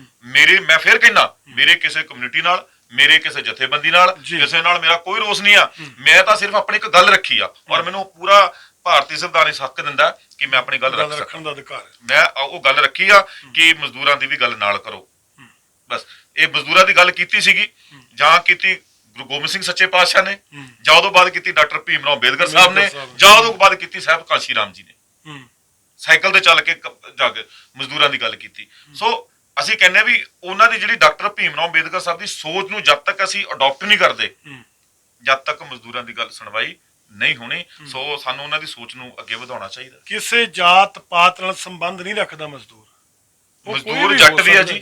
ਮੈਂ ਫੇਰ ਕਹਿਣਾ, ਮੇਰੇ ਕਿਸੇ ਕਮਿਊਨਿਟੀ ਨਾਲ, ਮੇਰੇ ਕਿਸੇ ਜਥੇਬੰਦੀ ਨਾਲ, ਕਿਸੇ ਨਾਲ ਮੇਰਾ ਕੋਈ ਰੋਸ ਨਹੀਂ ਆ। ਮੈਂ ਤਾਂ ਸਿਰਫ ਆਪਣੀ ਇੱਕ ਗੱਲ ਰੱਖੀ ਆ, ਔਰ ਮੈਨੂੰ ਪੂਰਾ ਭਾਰਤੀ ਸੰਵਿਧਾਨ ਹੱਕ ਦਿੰਦਾ ਕਿ ਮੈਂ ਆਪਣੀ ਗੱਲ ਰੱਖਣ ਦਾ ਅਧਿਕਾਰ। ਮੈਂ ਉਹ ਗੱਲ ਰੱਖੀ ਆ ਕਿ ਮਜ਼ਦੂਰਾਂ ਦੀ ਵੀ ਗੱਲ ਨਾਲ ਕਰੋ। ਬਸ ਇਹ ਮਜ਼ਦੂਰਾਂ ਦੀ ਗੱਲ ਕੀਤੀ ਸੀਗੀ, ਜਾਂ ਕੀਤੀ ਗੁਰੂ ਗੋਬਿੰਦ ਸਿੰਘ ਸੱਚੇ ਪਾਤਸ਼ਾਹ ਨੇ, ਜਾਂ ਉਦੋਂ ਬਾਅਦ ਕੀਤੀ ਡਾਕਟਰ ਭੀਮ ਰਾਓ ਅੰਬੇਦਕਰ ਸਾਹਿਬ ਨੇ, ਜਾਂ ਉਦੋਂ ਬਾਅਦ ਕੀਤੀ ਸਾਹਿਬ ਕਾਂਸ਼ੀ ਰਾਮ ਜੀ ਨੇ। ਸਾਈਕਲ ਤੇ ਚੱਲ ਕੇ ਜਾ ਕੇ ਮਜ਼ਦੂਰਾਂ ਦੀ ਗੱਲ ਕੀਤੀ। ਸੋ ਅਸੀਂ ਕਹਿੰਦੇ ਵੀ ਉਹਨਾਂ ਦੀ ਜਿਹੜੀ ਡਾਕਟਰ ਭੀਮ ਰਾਓ ਅੰਬੇਦਕਰ ਸਾਹਿਬ ਦੀ ਸੋਚ ਨੂੰ ਜਦ ਤੱਕ ਅਸੀਂ ਅਡਾਪਟ ਨਹੀਂ ਕਰਦੇ, ਜਦ ਤੱਕ ਮਜ਼ਦੂਰਾਂ ਦੀ ਗੱਲ ਸੁਣਵਾਈ ਨਹੀਂ ਹੋਣੀ। ਸੋ ਸਾਨੂੰ ਉਹਨਾਂ ਦੀ ਸੋਚ ਨੂੰ ਅੱਗੇ ਵਧਾਉਣਾ ਚਾਹੀਦਾ। ਕਿਸੇ ਜਾਤ ਪਾਤ ਨਾਲ ਸੰਬੰਧ ਨਹੀਂ ਰੱਖਦਾ ਮਜ਼ਦੂਰ। ਮਜ਼ਦੂਰ ਜੱਟ ਵੀ ਆ ਜੀ,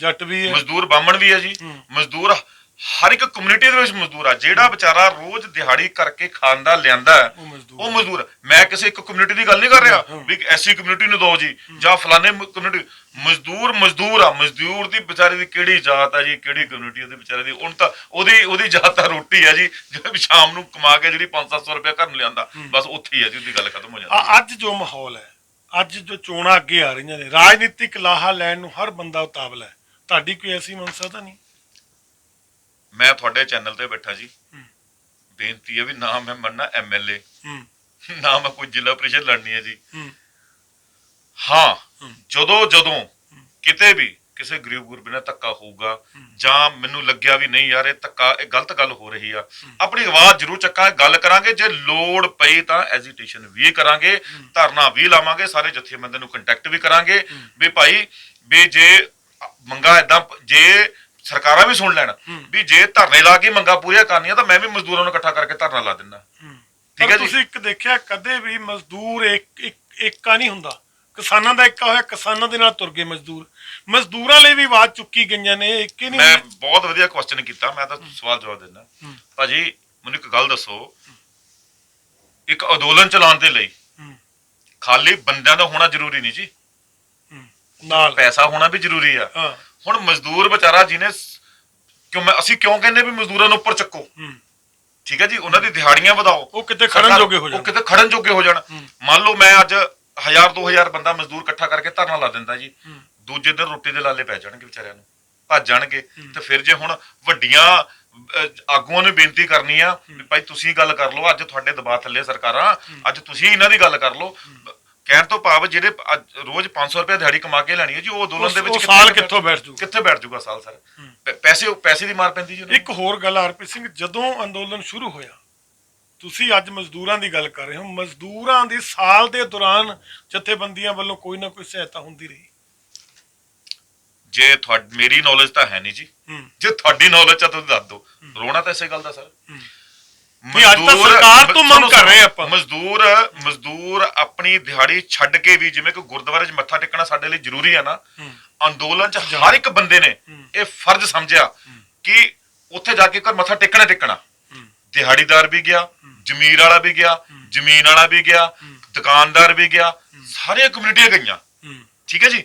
ਮਜ਼ਦੂਰ ਬਾਹਮਣ ਵੀ ਆ ਜੀ, ਮਜ਼ਦੂਰ ਹਰ ਇੱਕ ਕਮਿਊਨਿਟੀ ਦੇ ਵਿੱਚ ਮਜ਼ਦੂਰ ਆ। ਜਿਹੜਾ ਵਿਚਾਰਾ ਰੋਜ਼ ਦਿਹਾੜੀ ਕਰਕੇ ਖਾਂਦਾ ਲਿਆਂਦਾ ਉਹ ਮਜ਼ਦੂਰ। ਮੈਂ ਕਿਸੇ ਇੱਕ ਕਮਿਊਨਿਟੀ ਦੀ ਗੱਲ ਨਹੀਂ ਕਰ ਰਿਹਾ ਵੀ ਐਸੀ ਕਮਿਊਨਿਟੀ ਨੂੰ ਦੋ ਜੀ ਜਾਂ ਫਲਾਣੇ ਕਮਿਊਨਿਟੀ। ਮਜ਼ਦੂਰ ਆ। ਮਜ਼ਦੂਰ ਦੀ ਵਿਚਾਰੇ ਦੀ ਕਿਹੜੀ ਜਾਤ ਆ ਜੀ, ਕਿਹੜੀ ਕਮਿਊਨਿਟੀ ਉਹਦੇ ਵਿਚਾਰੇ ਦੀ? ਹੁਣ ਤਾਂ ਉਹਦੀ ਜਾਤ ਤਾਂ ਰੋਟੀ ਆ ਜੀ, ਜਿਹੜੀ ਸ਼ਾਮ ਨੂੰ ਕਮਾ ਕੇ ਜਿਹੜੀ 500-700 ਰੁਪਇਆ ਘਰ ਨੂੰ ਲਿਆਂਦਾ, ਬਸ ਉੱਥੇ ਹੀ ਆ ਜੀ ਉਹਦੀ ਗੱਲ ਖਤਮ ਹੋ ਜਾਂਦੀ। ਅੱਜ ਜੋ ਮਾਹੌਲ ਹੈ, ਅੱਜ ਜੋ ਚੋਣਾਂ ਅੱਗੇ ਆ ਰਹੀਆਂ ਨੇ, ਰਾਜਨੀਤਿਕ ਲਾਹਾ ਲੈਣ ਨੂੰ ਹਰ ਬੰਦਾ ਉਤਾਵਲਾ ਹੈ। ਤੁਹਾਡੀ ਕੋਈ ਐਸੀ ਮਨਸਾ ਤਾਂ ਨਹੀਂ? ਮੈਂ ਤੁਹਾਡੇ ਚੈਨਲ ਤੇ ਬੈਠਾ ਜੀ, ਬੇਨਤੀ ਹੈ ਵੀ ਨਾ ਮੈਂ ਬਣਨਾ MLA, ਨਾ ਮੈਂ ਕੋਈ ਜ਼ਿਲ੍ਹਾ ਪ੍ਰੀਸ਼ਦ ਲੜਨੀ ਹੈ ਜੀ। ਹਾਂ, ਜਦੋਂ ਕਿਤੇ ਵੀ ਕਿਸੇ ਗਰੀਬ ਗੁਰਬੇ ਨਾਲ ਧੱਕਾ ਹੋਊਗਾ, ਜਾਂ ਮੈਨੂੰ ਲੱਗਿਆ ਵੀ ਨਹੀਂ ਯਾਰ ਇਹ ਗਲਤ ਗੱਲ ਹੋ ਰਹੀ ਆ, ਆਪਣੀ ਆਵਾਜ਼ ਜ਼ਰੂਰ ਚੱਕਾਂਗੇ, ਗੱਲ ਕਰਾਂਗੇ। ਜੇ ਲੋੜ ਪਈ ਤਾਂ ਐਜੀਟੇਸ਼ਨ ਵੀ ਕਰਾਂਗੇ, ਧਰਨਾ ਵੀ ਲਾਵਾਂਗੇ, ਸਾਰੇ ਜਥੇਬੰਦੀਆਂ ਨੂੰ ਕੰਟੈਕਟ ਵੀ ਕਰਾਂਗੇ ਵੀ ਭਾਈ ਵੀ ਜੇ ਮੰਗਾ ਏਦਾਂ, ਜੇ ਸਰਕਾਰਾਂ ਵੀ ਸੁਣ ਲੈਣ ਵੀ ਜੇ ਧਰਨੇ ਲਾ ਕੇ ਮੰਗਾ ਪੂਰੀਆਂ ਕਰਨੀਆਂ ਤਾਂ ਮੈਂ ਵੀ ਮਜ਼ਦੂਰਾਂ ਨੂੰ ਇਕੱਠਾ ਕਰਕੇ ਧਰਨਾ ਲਾ ਦਿੰਦਾ। ਠੀਕ ਹੈ ਜੀ। ਤੁਸੀਂ ਇੱਕ ਦੇਖਿਆ ਕਦੇ ਵੀ ਮਜ਼ਦੂਰ ਏਕਾ ਨਹੀਂ ਹੁੰਦਾ। ਕਿਸਾਨਾਂ ਦਾ ਏਕਾ ਹੋਇਆ, ਕਿਸਾਨਾਂ ਦੇ ਨਾਲ ਤੁਰ ਗਏ ਮਜ਼ਦੂਰਾਂ ਲਈ ਵੀ ਆਵਾਜ਼ ਚੁੱਕੀ ਗਈਆਂ ਨੇ, ਏਕੇ ਨਹੀਂ। ਮੈਂ ਬਹੁਤ ਵਧੀਆ ਕੁਐਸਚਨ ਕੀਤਾ, ਮੈਂ ਤਾਂ ਸਵਾਲ ਜਵਾਬ ਦਿੰਦਾ। ਭਾਜੀ ਮੈਨੂੰ ਇੱਕ ਗੱਲ ਦੱਸੋ, ਇੱਕ ਅੰਦੋਲਨ ਚਲਾਉਣ ਦੇ ਲਈ ਖਾਲੀ ਬੰਦਿਆਂ ਦਾ ਹੋਣਾ ਜ਼ਰੂਰੀ ਨਹੀਂ ਜੀ, ਨਾਲ ਪੈਸਾ ਹੋਣਾ ਵੀ ਜ਼ਰੂਰੀ ਆ। ਹੁਣ ਮਜ਼ਦੂਰ ਵਿਚਾਰਾ ਜਿਹਨੇ ਅਸੀਂ ਕਿਉਂ ਕਹਿੰਦੇ ਵੀ ਮਜ਼ਦੂਰਾਂ ਨੂੰ ਉੱਪਰ ਚੱਕੋ? ਠੀਕ ਹੈ ਜੀ, ਉਹਨਾਂ ਦੀ ਦਿਹਾੜੀਆਂ ਵਧਾਓ, ਉਹ ਕਿਤੇ ਖੜਨ ਜੋਗੇ ਹੋ ਜਾਣ। ਮੰਨ ਲਓ ਮੈਂ ਅੱਜ 1000-2000 ਬੰਦਾ ਮਜ਼ਦੂਰ ਇਕੱਠਾ ਕਰਕੇ ਧਰਨਾ ਲਾ ਦਿੰਦਾ ਜੀ, ਦੂਜੇ ਦਿਨ ਰੋਟੀ ਦੇ ਲਾਲੇ ਪੈ ਜਾਣਗੇ ਵਿਚਾਰਿਆਂ ਨੂੰ, ਭੱਜ ਜਾਣਗੇ। ਤੇ ਫਿਰ ਜੇ ਹੁਣ ਵੱਡੀਆਂ ਆਗੂਆਂ ਨੂੰ ਬੇਨਤੀ ਕਰਨੀ ਆ ਵੀ ਭਾਈ ਤੁਸੀਂ ਗੱਲ ਕਰ ਲਓ, ਅੱਜ ਤੁਹਾਡੇ ਦਬਾਅ ਥੱਲੇ ਸਰਕਾਰਾਂ, ਅੱਜ ਤੁਸੀਂ ਇਹਨਾਂ ਦੀ ਗੱਲ ਕਰ ਲਓ। ਕਹਿਣ ਤੋਂ ਭਾਵ ਜਿਹੜੇ ਰੋਜ਼ 500 ਰੁਪਏ ਦਿਹਾੜੀ ਕਮਾ ਕੇ ਲੈਣੀ ਹੈ ਜੀ, ਉਹ ਅੰਦੋਲਨ ਦੇ ਵਿੱਚ ਸਾਲ ਕਿੱਥੇ ਬੈਠ ਜੂਗਾ ਸਾਲ ਸਰ? ਪੈਸੇ ਦੀ ਮਾਰ ਪੈਂਦੀ ਜੀ। ਇੱਕ ਹੋਰ ਗੱਲ ਆਰਪੀ ਸਿੰਘ, ਜਦੋਂ ਅੰਦੋਲਨ ਸ਼ੁਰੂ ਹੋਇਆ, ਤੁਸੀਂ ਅੱਜ ਮਜ਼ਦੂਰਾਂ ਦੀ ਗੱਲ ਕਰ ਰਹੇ ਹੋ, ਮਜ਼ਦੂਰਾਂ ਦੀ ਸਾਲ ਦੇ ਦੌਰਾਨ ਜਥੇਬੰਦੀਆਂ ਵੱਲੋਂ ਕੋਈ ਨਾ ਕੋਈ ਸਹਾਇਤਾ ਹੁੰਦੀ ਰਹੀ? ਜੇ ਮੇਰੀ ਨੌਲੇਜ ਤਾਂ ਹੈ ਨਹੀਂ ਜੀ, ਜੇ ਤੁਹਾਡੀ ਨੌਲੇਜ ਆ ਤੁਸੀਂ ਦੱਸ ਦਿਓ। ਰੋਣਾ ਤਾਂ ਇਸੇ ਗੱਲ ਦਾ ਸਰ, ਸਰਕਾਰ ਤੋਂ ਮੰਗ ਕਰ ਰਹੇ ਆਪਾਂ। ਮਜ਼ਦੂਰ ਆਪਣੀ ਦਿਹਾੜੀ ਛੱਡ ਕੇ ਵੀ, ਜਿਵੇਂ ਕਿ ਗੁਰਦੁਆਰੇ 'ਚ ਮੱਥਾ ਟੇਕਣਾ ਸਾਡੇ ਲਈ ਜ਼ਰੂਰੀ ਆ ਨਾ, ਅੰਦੋਲਨ 'ਚ ਹਰ ਇੱਕ ਬੰਦੇ ਨੇ ਇਹ ਫਰਜ਼ ਸਮਝਿਆ ਕਿ ਉੱਥੇ ਜਾ ਕੇ ਮੱਥਾ ਟੇਕਣਾ। ਦਿਹਾੜੀਦਾਰ ਵੀ ਗਿਆ, ਜ਼ਮੀਰ ਵਾਲਾ ਵੀ ਗਿਆ, ਜ਼ਮੀਨ ਵਾਲਾ ਵੀ ਗਿਆ, ਦੁਕਾਨਦਾਰ ਵੀ ਗਿਆ, ਸਾਰੀਆਂ ਕਮਿਊਨਿਟੀਆਂ ਗਈਆਂ। ਠੀਕ ਹੈ ਜੀ।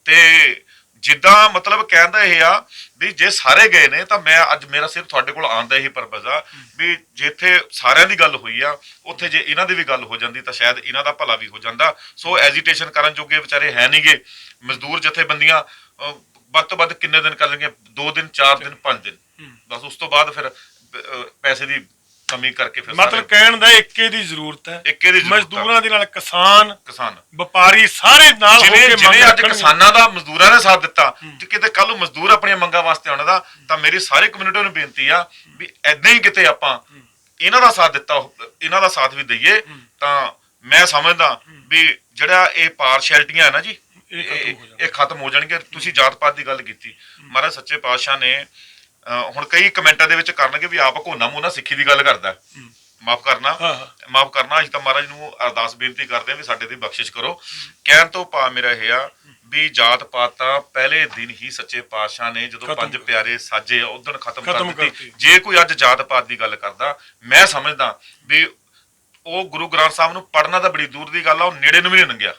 ਤੇ ਜਿੱਦਾਂ ਮਤਲਬ ਕਹਿੰਦਾ ਇਹ ਆ ਵੀ ਜੇ ਸਾਰੇ ਗਏ ਨੇ ਤਾਂ ਮੈਂ ਅੱਜ ਮੇਰਾ ਸਿਰਫ ਤੁਹਾਡੇ ਕੋਲ ਆਉਣ ਦਾ ਇਹੀ ਪਰਪਸ ਆ ਵੀ ਜਿੱਥੇ ਸਾਰਿਆਂ ਦੀ ਗੱਲ ਹੋਈ ਆ, ਉੱਥੇ ਜੇ ਇਹਨਾਂ ਦੀ ਵੀ ਗੱਲ ਹੋ ਜਾਂਦੀ ਤਾਂ ਸ਼ਾਇਦ ਇਹਨਾਂ ਦਾ ਭਲਾ ਵੀ ਹੋ ਜਾਂਦਾ। ਸੋ ਐਜੀਟੇਸ਼ਨ ਕਰਨ ਜੋਗੇ ਵਿਚਾਰੇ ਹੈ ਨਹੀਂਗੇ। ਮਜ਼ਦੂਰ ਜਥੇਬੰਦੀਆਂ ਵੱਧ ਤੋਂ ਵੱਧ ਕਿੰਨੇ ਦਿਨ ਕਰ ਲੈਣਗੇ? 2 ਦਿਨ, 4 ਦਿਨ, 5 ਦਿਨ, ਬਸ। ਉਸ ਤੋਂ ਬਾਅਦ ਫਿਰ ਪੈਸੇ ਦੀ ਕਮੀ ਕਰਕੇ ਫਿਰ ਮਤਲਬ ਕਹਿਣ ਦਾ ਏਕੇ ਦੀ ਜ਼ਰੂਰਤ ਹੈ, ਏਕੇ ਦੀ ਜ਼ਰੂਰਤ ਆ। ਮਜ਼ਦੂਰਾਂ ਦੇ ਨਾਲ ਕਿਸਾਨ ਕਿਸਾਨ ਵਪਾਰੀ ਸਾਰੇ ਨਾਲ ਹੋ ਜਿਵੇਂ ਕੇ ਮੰਗ ਜਿਵੇਂ ਅੱਜ ਰੱਖਣਗੇ। ਕਿਸਾਨਾਂ ਦਾ ਮਜ਼ਦੂਰਾਂ ਨੇ ਸਾਥ ਦਿੱਤਾ ਤੇ ਕਿਤੇ ਕੱਲ ਨੂੰ ਮਜ਼ਦੂਰ ਆਪਣੀਆਂ ਮੰਗਾਂ ਵਾਸਤੇ ਆਉਣ ਦਾ, ਤਾਂ ਮੇਰੀ ਸਾਰੀ ਕਮਿਊਨਿਟੀ ਨੂੰ ਬੇਨਤੀ ਆ ਵੀ ਐਦਾਂ ਹੀ ਕਿਤੇ ਆਪਾਂ ਇਹਨਾਂ ਦਾ ਸਾਥ ਦਿੱਤਾ, ਇਹਨਾਂ ਦਾ ਸਾਥ ਵੀ ਦਈਏ, ਤਾਂ ਮੈਂ ਸਮਝਦਾ ਵੀ ਜਿਹੜਾ ਇਹ ਪਾਰਸ਼ੈਲਿਟੀਆਂ ਹੈ ਨਾ ਜੀ, ਇਹ ਖਤਮ ਹੋ ਜਾਣਗੇ। ਤੁਸੀਂ ਜਾਤ ਪਾਤ ਦੀ ਗੱਲ ਕੀਤੀ, ਮਹਾਰਾਜ ਸੱਚੇ ਪਾਤਸ਼ਾਹ ਨੇ ਹੁਣ ਕਈ ਕਮੈਂਟਾਂ ਦੇ ਵਿੱਚ ਕਰਨਗੇ ਵੀ ਆਪ ਘੋਨਾ ਮੋਨਾ ਸਿੱਖੀ ਦੀ ਗੱਲ ਕਰਦਾ, ਮਾਫ ਕਰਨਾ ਅਸੀਂ ਤਾਂ ਮਹਾਰਾਜ ਨੂੰ ਅਰਦਾਸ ਬੇਨਤੀ ਕਰਦੇ ਹਾਂ ਵੀ ਸਾਡੇ ਦੀ ਬਖਸ਼ਿਸ਼ ਕਰੋ। ਕਹਿਣ ਤੋਂ ਭਾਵ ਮੇਰਾ ਇਹ ਆ ਵੀ ਜਾਤ ਪਾਤ ਤਾਂ ਪਹਿਲੇ ਦਿਨ ਹੀ ਸੱਚੇ ਪਾਤਸ਼ਾਹ ਨੇ ਜਦੋਂ ਪੰਜ ਪਿਆਰੇ ਸਾਜੇ ਉਦਣ ਖਤਮ ਕਰ ਦਿੱਤੀ। ਜੇ ਕੋਈ ਅੱਜ ਜਾਤ ਪਾਤ ਦੀ ਗੱਲ ਕਰਦਾ, ਮੈਂ ਸਮਝਦਾ ਵੀ ਉਹ ਗੁਰੂ ਗ੍ਰੰਥ ਸਾਹਿਬ ਨੂੰ ਪੜ੍ਹਨਾ ਤਾਂ ਬੜੀ ਦੂਰ ਦੀ ਗੱਲ ਆ, ਉਹ ਨੇੜੇ ਨੂੰ ਵੀ ਨਹੀਂ ਲੰਘਿਆ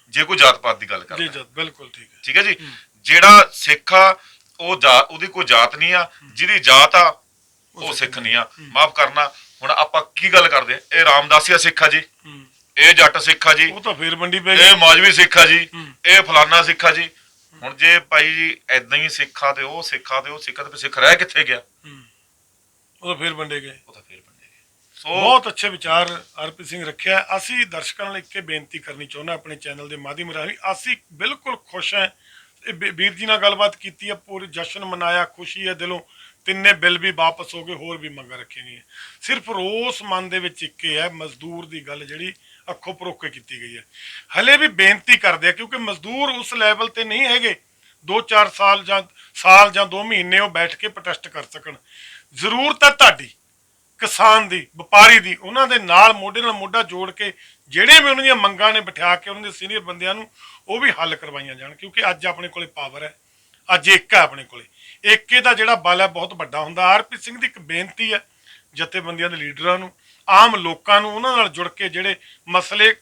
ਜੇ ਕੋਈ ਜਾਤ ਪਾਤ ਦੀ ਗੱਲ ਕਰਦਾ। ਬਿਲਕੁਲ ਠੀਕ ਹੈ ਜੀ। ਜਿਹੜਾ ਸਿੱਖ ਆ ਉਹਦੀ ਕੋਈ ਜਾਤ ਨਹੀਂ ਆ, ਜਿਹਦੀ ਜਾਤ ਆ ਉਹ ਸਿੱਖ ਨਹੀਂ ਆ। ਮਾਫ ਕਰਨਾ, ਹੁਣ ਆਪਾਂ ਕੀ ਗੱਲ ਕਰਦੇ, ਇਹ ਰਾਮਦਾਸੀਆ ਸਿੱਖ ਆ ਜੀ, ਇਹ ਜੱਟ ਸਿੱਖ ਆ ਜੀ, ਉਹ ਤਾਂ ਫੇਰ ਮੰਡੀ ਪੈ ਇਹ ਮੌਜਵੀ ਸਿੱਖ ਆ ਜੀ, ਇਹ ਫਲਾਨਾ ਸਿੱਖ ਆ ਜੀ। ਹੁਣ ਜੇ ਭਾਈ ਜੀ ਏਦਾਂ ਹੀ ਸਿੱਖਾ ਤੇ ਉਹ ਸਿੱਖਾ ਤੇ ਉਹ ਸਿੱਖਾ ਤੇ ਸਿੱਖ ਰਹਿ ਕਿੱਥੇ ਗਿਆ? ਉਹ ਤਾਂ ਫੇਰ ਵੰਡੇ ਗਏ। ਸੋ ਬਹੁਤ ਅੱਛੇ ਵਿਚਾਰ ਹਰਪ੍ਰੀਤ ਸਿੰਘ ਰੱਖਿਆ। ਅਸੀਂ ਦਰਸ਼ਕਾਂ ਨਾਲ ਇੱਕ ਬੇਨਤੀ ਕਰਨੀ ਚਾਹੁੰਦਾ ਆਪਣੇ ਚੈਨਲ ਦੇ ਮਾਧਿਅਮ ਰਾਹੀਂ, ਅਸੀਂ ਬਿਲਕੁਲ ਖੁਸ਼ ਹਾਂ। ਵੀਰ ਜੀ ਨਾਲ ਗੱਲਬਾਤ ਕੀਤੀ ਹੈ, ਪੂਰੀ ਜਸ਼ਨ ਮਨਾਇਆ, ਖੁਸ਼ੀ ਹੈ ਦਿਲੋਂ। ਤਿੰਨੇ ਬਿੱਲ ਵੀ ਵਾਪਸ ਹੋ ਗਏ, ਹੋਰ ਵੀ ਮੰਗਾਂ ਰੱਖੀਆਂ ਗਈਆਂ। ਸਿਰਫ ਰੋਸ ਮਨ ਦੇ ਵਿੱਚ ਇੱਕ ਹੀ ਹੈ, ਮਜ਼ਦੂਰ ਦੀ ਗੱਲ ਜਿਹੜੀ ਅੱਖੋਂ ਪਰੋਕੇ ਕੀਤੀ ਗਈ ਹੈ। ਹਲੇ ਵੀ ਬੇਨਤੀ ਕਰਦੇ ਆ ਕਿਉਂਕਿ ਮਜ਼ਦੂਰ ਉਸ ਲੈਵਲ ਤੇ ਨਹੀਂ ਹੈਗੇ 2-4 ਸਾਲ ਜਾਂ 2 ਮਹੀਨੇ ਉਹ ਬੈਠ ਕੇ ਪ੍ਰੋਟੈਸਟ ਕਰ ਸਕਣ। ਜ਼ਰੂਰਤ ਹੈ ਤੁਹਾਡੀ, ਕਿਸਾਨ ਦੀ, ਵਪਾਰੀ ਦੀ, ਉਹਨਾਂ ਦੇ ਨਾਲ ਮੋਢੇ ਨਾਲ ਮੋਢਾ ਜੋੜ ਕੇ ਜਿਹੜੇ ਵੀ ਉਹਨਾਂ ਦੀਆਂ ਮੰਗਾਂ ਨੇ ਬਿਠਾ ਕੇ ਉਹਨਾਂ ਦੇ ਸੀਨੀਅਰ ਬੰਦਿਆਂ ਨੂੰ ਉਹ ਵੀ ਹੱਲ ਕਰਵਾਈਆਂ ਜਾਣ। ਕਿਉਂਕਿ ਅੱਜ ਆਪਣੇ ਕੋਲੇ ਪਾਵਰ ਹੈ, ਅੱਜ ਇੱਕ ਹੈ ਆਪਣੇ ਕੋਲੇ। ਏਕੇ ਦਾ ਜਿਹੜਾ ਬਲ ਹੈ ਬਹੁਤ ਵੱਡਾ ਹੁੰਦਾ। ਹਰਪ੍ਰੀਤ ਸਿੰਘ ਦੀ ਇੱਕ ਬੇਨਤੀ ਹੈ ਜਥੇਬੰਦੀਆਂ ਦੇ ਲੀਡਰਾਂ ਨੂੰ, ਆਮ ਲੋਕਾਂ ਨੂੰ, ਉਹਨਾਂ ਨਾਲ ਜੁੜ ਕੇ ਜਿਹੜੇ ਮਸਲੇ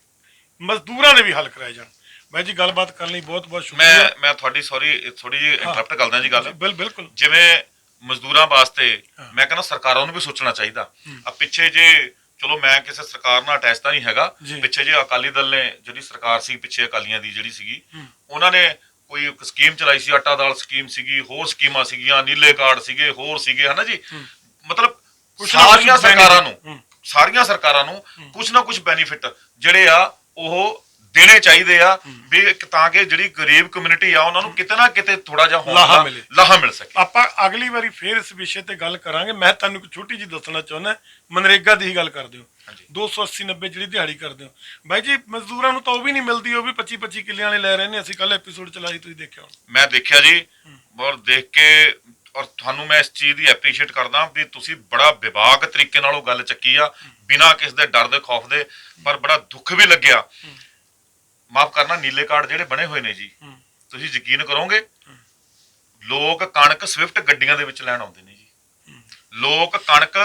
ਮਜ਼ਦੂਰਾਂ ਦੇ ਵੀ ਹੱਲ ਕਰਾਏ ਜਾਣ। ਬਾਈ ਜੀ ਗੱਲਬਾਤ ਕਰਨ ਲਈ ਬਹੁਤ ਬਹੁਤ ਸ਼ੁਕਰੀਆ। ਮੈਂ ਤੁਹਾਡੀ ਥੋੜੀ ਜਿਹੀ ਇੰਟਰਪਟ ਕਰਦਾ ਜੀ ਗੱਲ। ਬਿਲਕੁਲ। ਜਿਵੇਂ ਮਜ਼ਦੂਰਾਂ ਵਾਸਤੇ ਮੈਂ ਕਹਿੰਦਾ ਸਰਕਾਰਾਂ ਨੂੰ ਵੀ ਸੋਚਣਾ ਚਾਹੀਦਾ। ਆ ਪਿੱਛੇ ਜੇ ਚਲੋ ਮੈਂ ਕਿਸੇ ਸਰਕਾਰ ਨਾਲ ਅਟੈਚ ਤਾਂ ਨਹੀਂ ਹੈਗਾ, ਪਿੱਛੇ ਜੇ ਅਕਾਲੀ ਦਲ ਨੇ ਜਿਹੜੀ ਸਰਕਾਰ ਸੀ ਪਿੱਛੇ ਅਕਾਲੀਆਂ ਦੀ ਜਿਹੜੀ ਸੀਗੀ, ਉਹਨਾਂ ਨੇ ਕੋਈ ਸਕੀਮ ਚਲਾਈ ਸੀ, ਆਟਾ ਦਾਲ ਸਕੀਮ ਸੀਗੀ, ਹੋਰ ਸਕੀਮਾਂ ਸੀਗੀਆਂ, ਨੀਲੇ ਕਾਰਡ ਸੀਗੇ, ਹੋਰ ਸੀਗੇ, ਹਨਾ ਜੀ। ਮਤਲਬ ਸਾਰੀਆਂ ਸਰਕਾਰਾਂ ਨੂੰ ਕੁਛ ਨਾ ਕੁਛ ਬੈਨੀਫਿਟ ਜਿਹੜੇ ਆ ਉਹ ਦੇਣੇ ਚਾਹੀਦੇ ਆ ਵੀ ਤਾਂ ਕਿ ਜਿਹੜੀ ਗਰੀਬ ਕਮਿਊਨਿਟੀ ਆ ਉਹਨਾਂ ਨੂੰ ਕਿਤੇ ਨਾ ਕਿਤੇ ਥੋੜਾ ਜਿਹਾ ਲਾਹਾ ਮਿਲ ਸਕੇ। ਆਪਾਂ ਅਗਲੀ ਵਾਰੀ ਫੇਰ ਇਸ ਵਿਸ਼ੇ ਤੇ ਗੱਲ ਕਰਾਂਗੇ। ਮੈਂ ਤੁਹਾਨੂੰ ਇੱਕ ਛੋਟੀ ਜਿਹੀ ਦੱਸਣਾ ਚਾਹੁੰਦਾ, ਮਨਰੇਗਾ ਦੀ ਹੀ ਗੱਲ ਕਰਦੇ ਹੋ, 280-90 ਜਿਹੜੀ ਦਿਹਾੜੀ ਕਰਦੇ ਹੋ ਬਾਈ ਜੀ, ਮਜ਼ਦੂਰਾਂ ਨੂੰ ਤਾਂ ਉਹ ਵੀ ਨਹੀਂ ਮਿਲਦੀ, ਉਹ ਵੀ 25-25 ਕਿੱਲਿਆਂ ਵਾਲੇ ਲੈ ਰਹੇ ਨੇ। ਅਸੀਂ ਕੱਲ ਐਪੀਸੋਡ ਚਲਾਈ, ਤੁਸੀਂ ਦੇਖਿਆ? ਮੈਂ ਦੇਖਿਆ ਜੀ, ਔਰ ਦੇਖ ਕੇ ਔਰ ਤੁਹਾਨੂੰ ਮੈਂ ਇਸ ਚੀਜ਼ ਦੀ ਐਪਰੀਸ਼ੀਏਟ ਕਰਦਾ ਵੀ ਤੁਸੀਂ ਬੜਾ ਵਿਭਾਗ ਤਰੀਕੇ ਨਾਲ ਉਹ ਗੱਲ ਚੱਕੀ ਆ, ਬਿਨਾਂ ਕਿਸ ਦੇ ਡਰ ਦੇ ਖੌਫ ਦੇ। ਪਰ ਬੜਾ ਦੁੱਖ ਵੀ ਲੱਗਿਆ। ਮਾਫ ਕਰਨਾ, ਨੀਲੇ ਕਾਰਡ ਜਿਹੜੇ ਬਣੇ ਹੋਏ ਨੇ ਜੀ, ਤੁਸੀਂ ਯਕੀਨ ਕਰੋਗੇ ਲੋਕ ਕਣਕ ਸਵਿਫਟ ਗੱਡੀਆਂ ਦੇ ਵਿੱਚ ਲੈਣ ਆਉਂਦੇ ਨੇ ਜੀ। ਲੋਕ ਕਣਕ,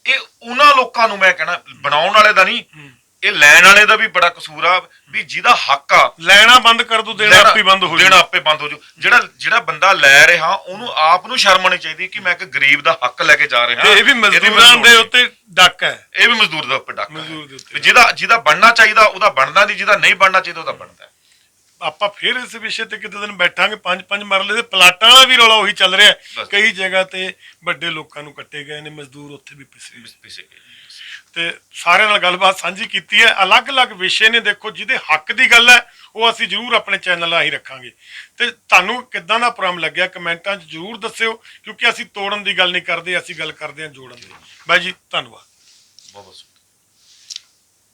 ਇਹ ਉਹਨਾਂ ਲੋਕਾਂ ਨੂੰ ਮੈਂ ਕਹਿਣਾ, ਬਣਾਉਣ ਵਾਲੇ ਦਾ ਨਹੀਂ, ਇਹ ਲੈਣ ਵਾਲੇ ਦਾ ਵੀ ਬੜਾ ਕਸੂਰ ਆ ਵੀ ਜਿਹਦਾ ਹੱਕ ਆ। ਲੈਣਾ ਬੰਦ ਕਰ ਦੋ, ਦੇਣਾ ਆਪੇ ਬੰਦ ਹੋ ਜਾਊ। ਜਿਹੜਾ ਬੰਦਾ ਲੈ ਰਿਹਾ ਉਹਨੂੰ ਆਪ ਨੂੰ ਸ਼ਰਮ ਆਉਣੀ ਚਾਹੀਦੀ ਕਿ ਮੈਂ ਇੱਕ ਗਰੀਬ ਦਾ ਹੱਕ ਲੈ ਕੇ ਜਾ ਰਿਹਾ। ਇਹ ਵੀ ਮਜ਼ਦੂਰਾਂ ਦੇ ਉੱਤੇ ਡੱਕ ਹੈ, ਇਹ ਵੀ ਮਜ਼ਦੂਰ ਦੇ ਉੱਤੇ ਡੱਕ ਹੈ। ਜਿਹਦਾ ਬਣਨਾ ਚਾਹੀਦਾ ਉਹਦਾ ਬਣਦਾ ਨਹੀਂ, ਜਿਹਦਾ ਨਹੀਂ ਬਣਨਾ ਚਾਹੀਦਾ ਉਹਦਾ ਬਣਦਾ। ਆਪਾਂ ਫਿਰ ਇਸ ਵਿਸ਼ੇ ਤੇ ਕਿਤੇ ਦਿਨ ਬੈਠਾਂਗੇ। 5-5 ਮਰਲੇ ਦੇ ਪਲਾਟਾਂ ਦਾ ਵੀ ਰੌਲਾ ਉਹੀ ਚੱਲ ਰਿਹਾ। ਕਈ ਜਗ੍ਹਾ ਤੇ ਵੱਡੇ ਲੋਕਾਂ ਨੂੰ ਕੱਟੇ ਗਏ ਨੇ, ਮਜ਼ਦੂਰ ਉੱਥੇ ਵੀ ਪਿਸੇ ਗਏ। ਤੇ ਸਾਰਿਆਂ ਨਾਲ ਗੱਲਬਾਤ ਸਾਂਝੀ ਕੀਤੀ ਹੈ। ਅਲੱਗ-ਅਲੱਗ ਵਿਸ਼ੇ ਨੇ, ਦੇਖੋ ਜਿਹਦੇ ਹੱਕ ਦੀ ਗੱਲ ਹੈ ਉਹ ਅਸੀਂ ਜ਼ਰੂਰ ਆਪਣੇ ਚੈਨਲ ਰਾਹੀਂ ਰੱਖਾਂਗੇ। ਤੇ ਤੁਹਾਨੂੰ ਕਿੱਦਾਂ ਦਾ ਪ੍ਰੋਗਰਾਮ ਲੱਗਿਆ ਕਮੈਂਟਾਂ 'ਚ ਜ਼ਰੂਰ ਦੱਸਿਓ, ਕਿਉਂਕਿ ਅਸੀਂ ਤੋੜਨ ਦੀ ਗੱਲ ਨਹੀਂ ਕਰਦੇ, ਅਸੀਂ ਗੱਲ ਕਰਦੇ ਹਾਂ ਜੋੜਨ ਦੀ। ਬਾਈ ਜੀ ਧੰਨਵਾਦ ਬਹੁਤ ਬਹੁਤ।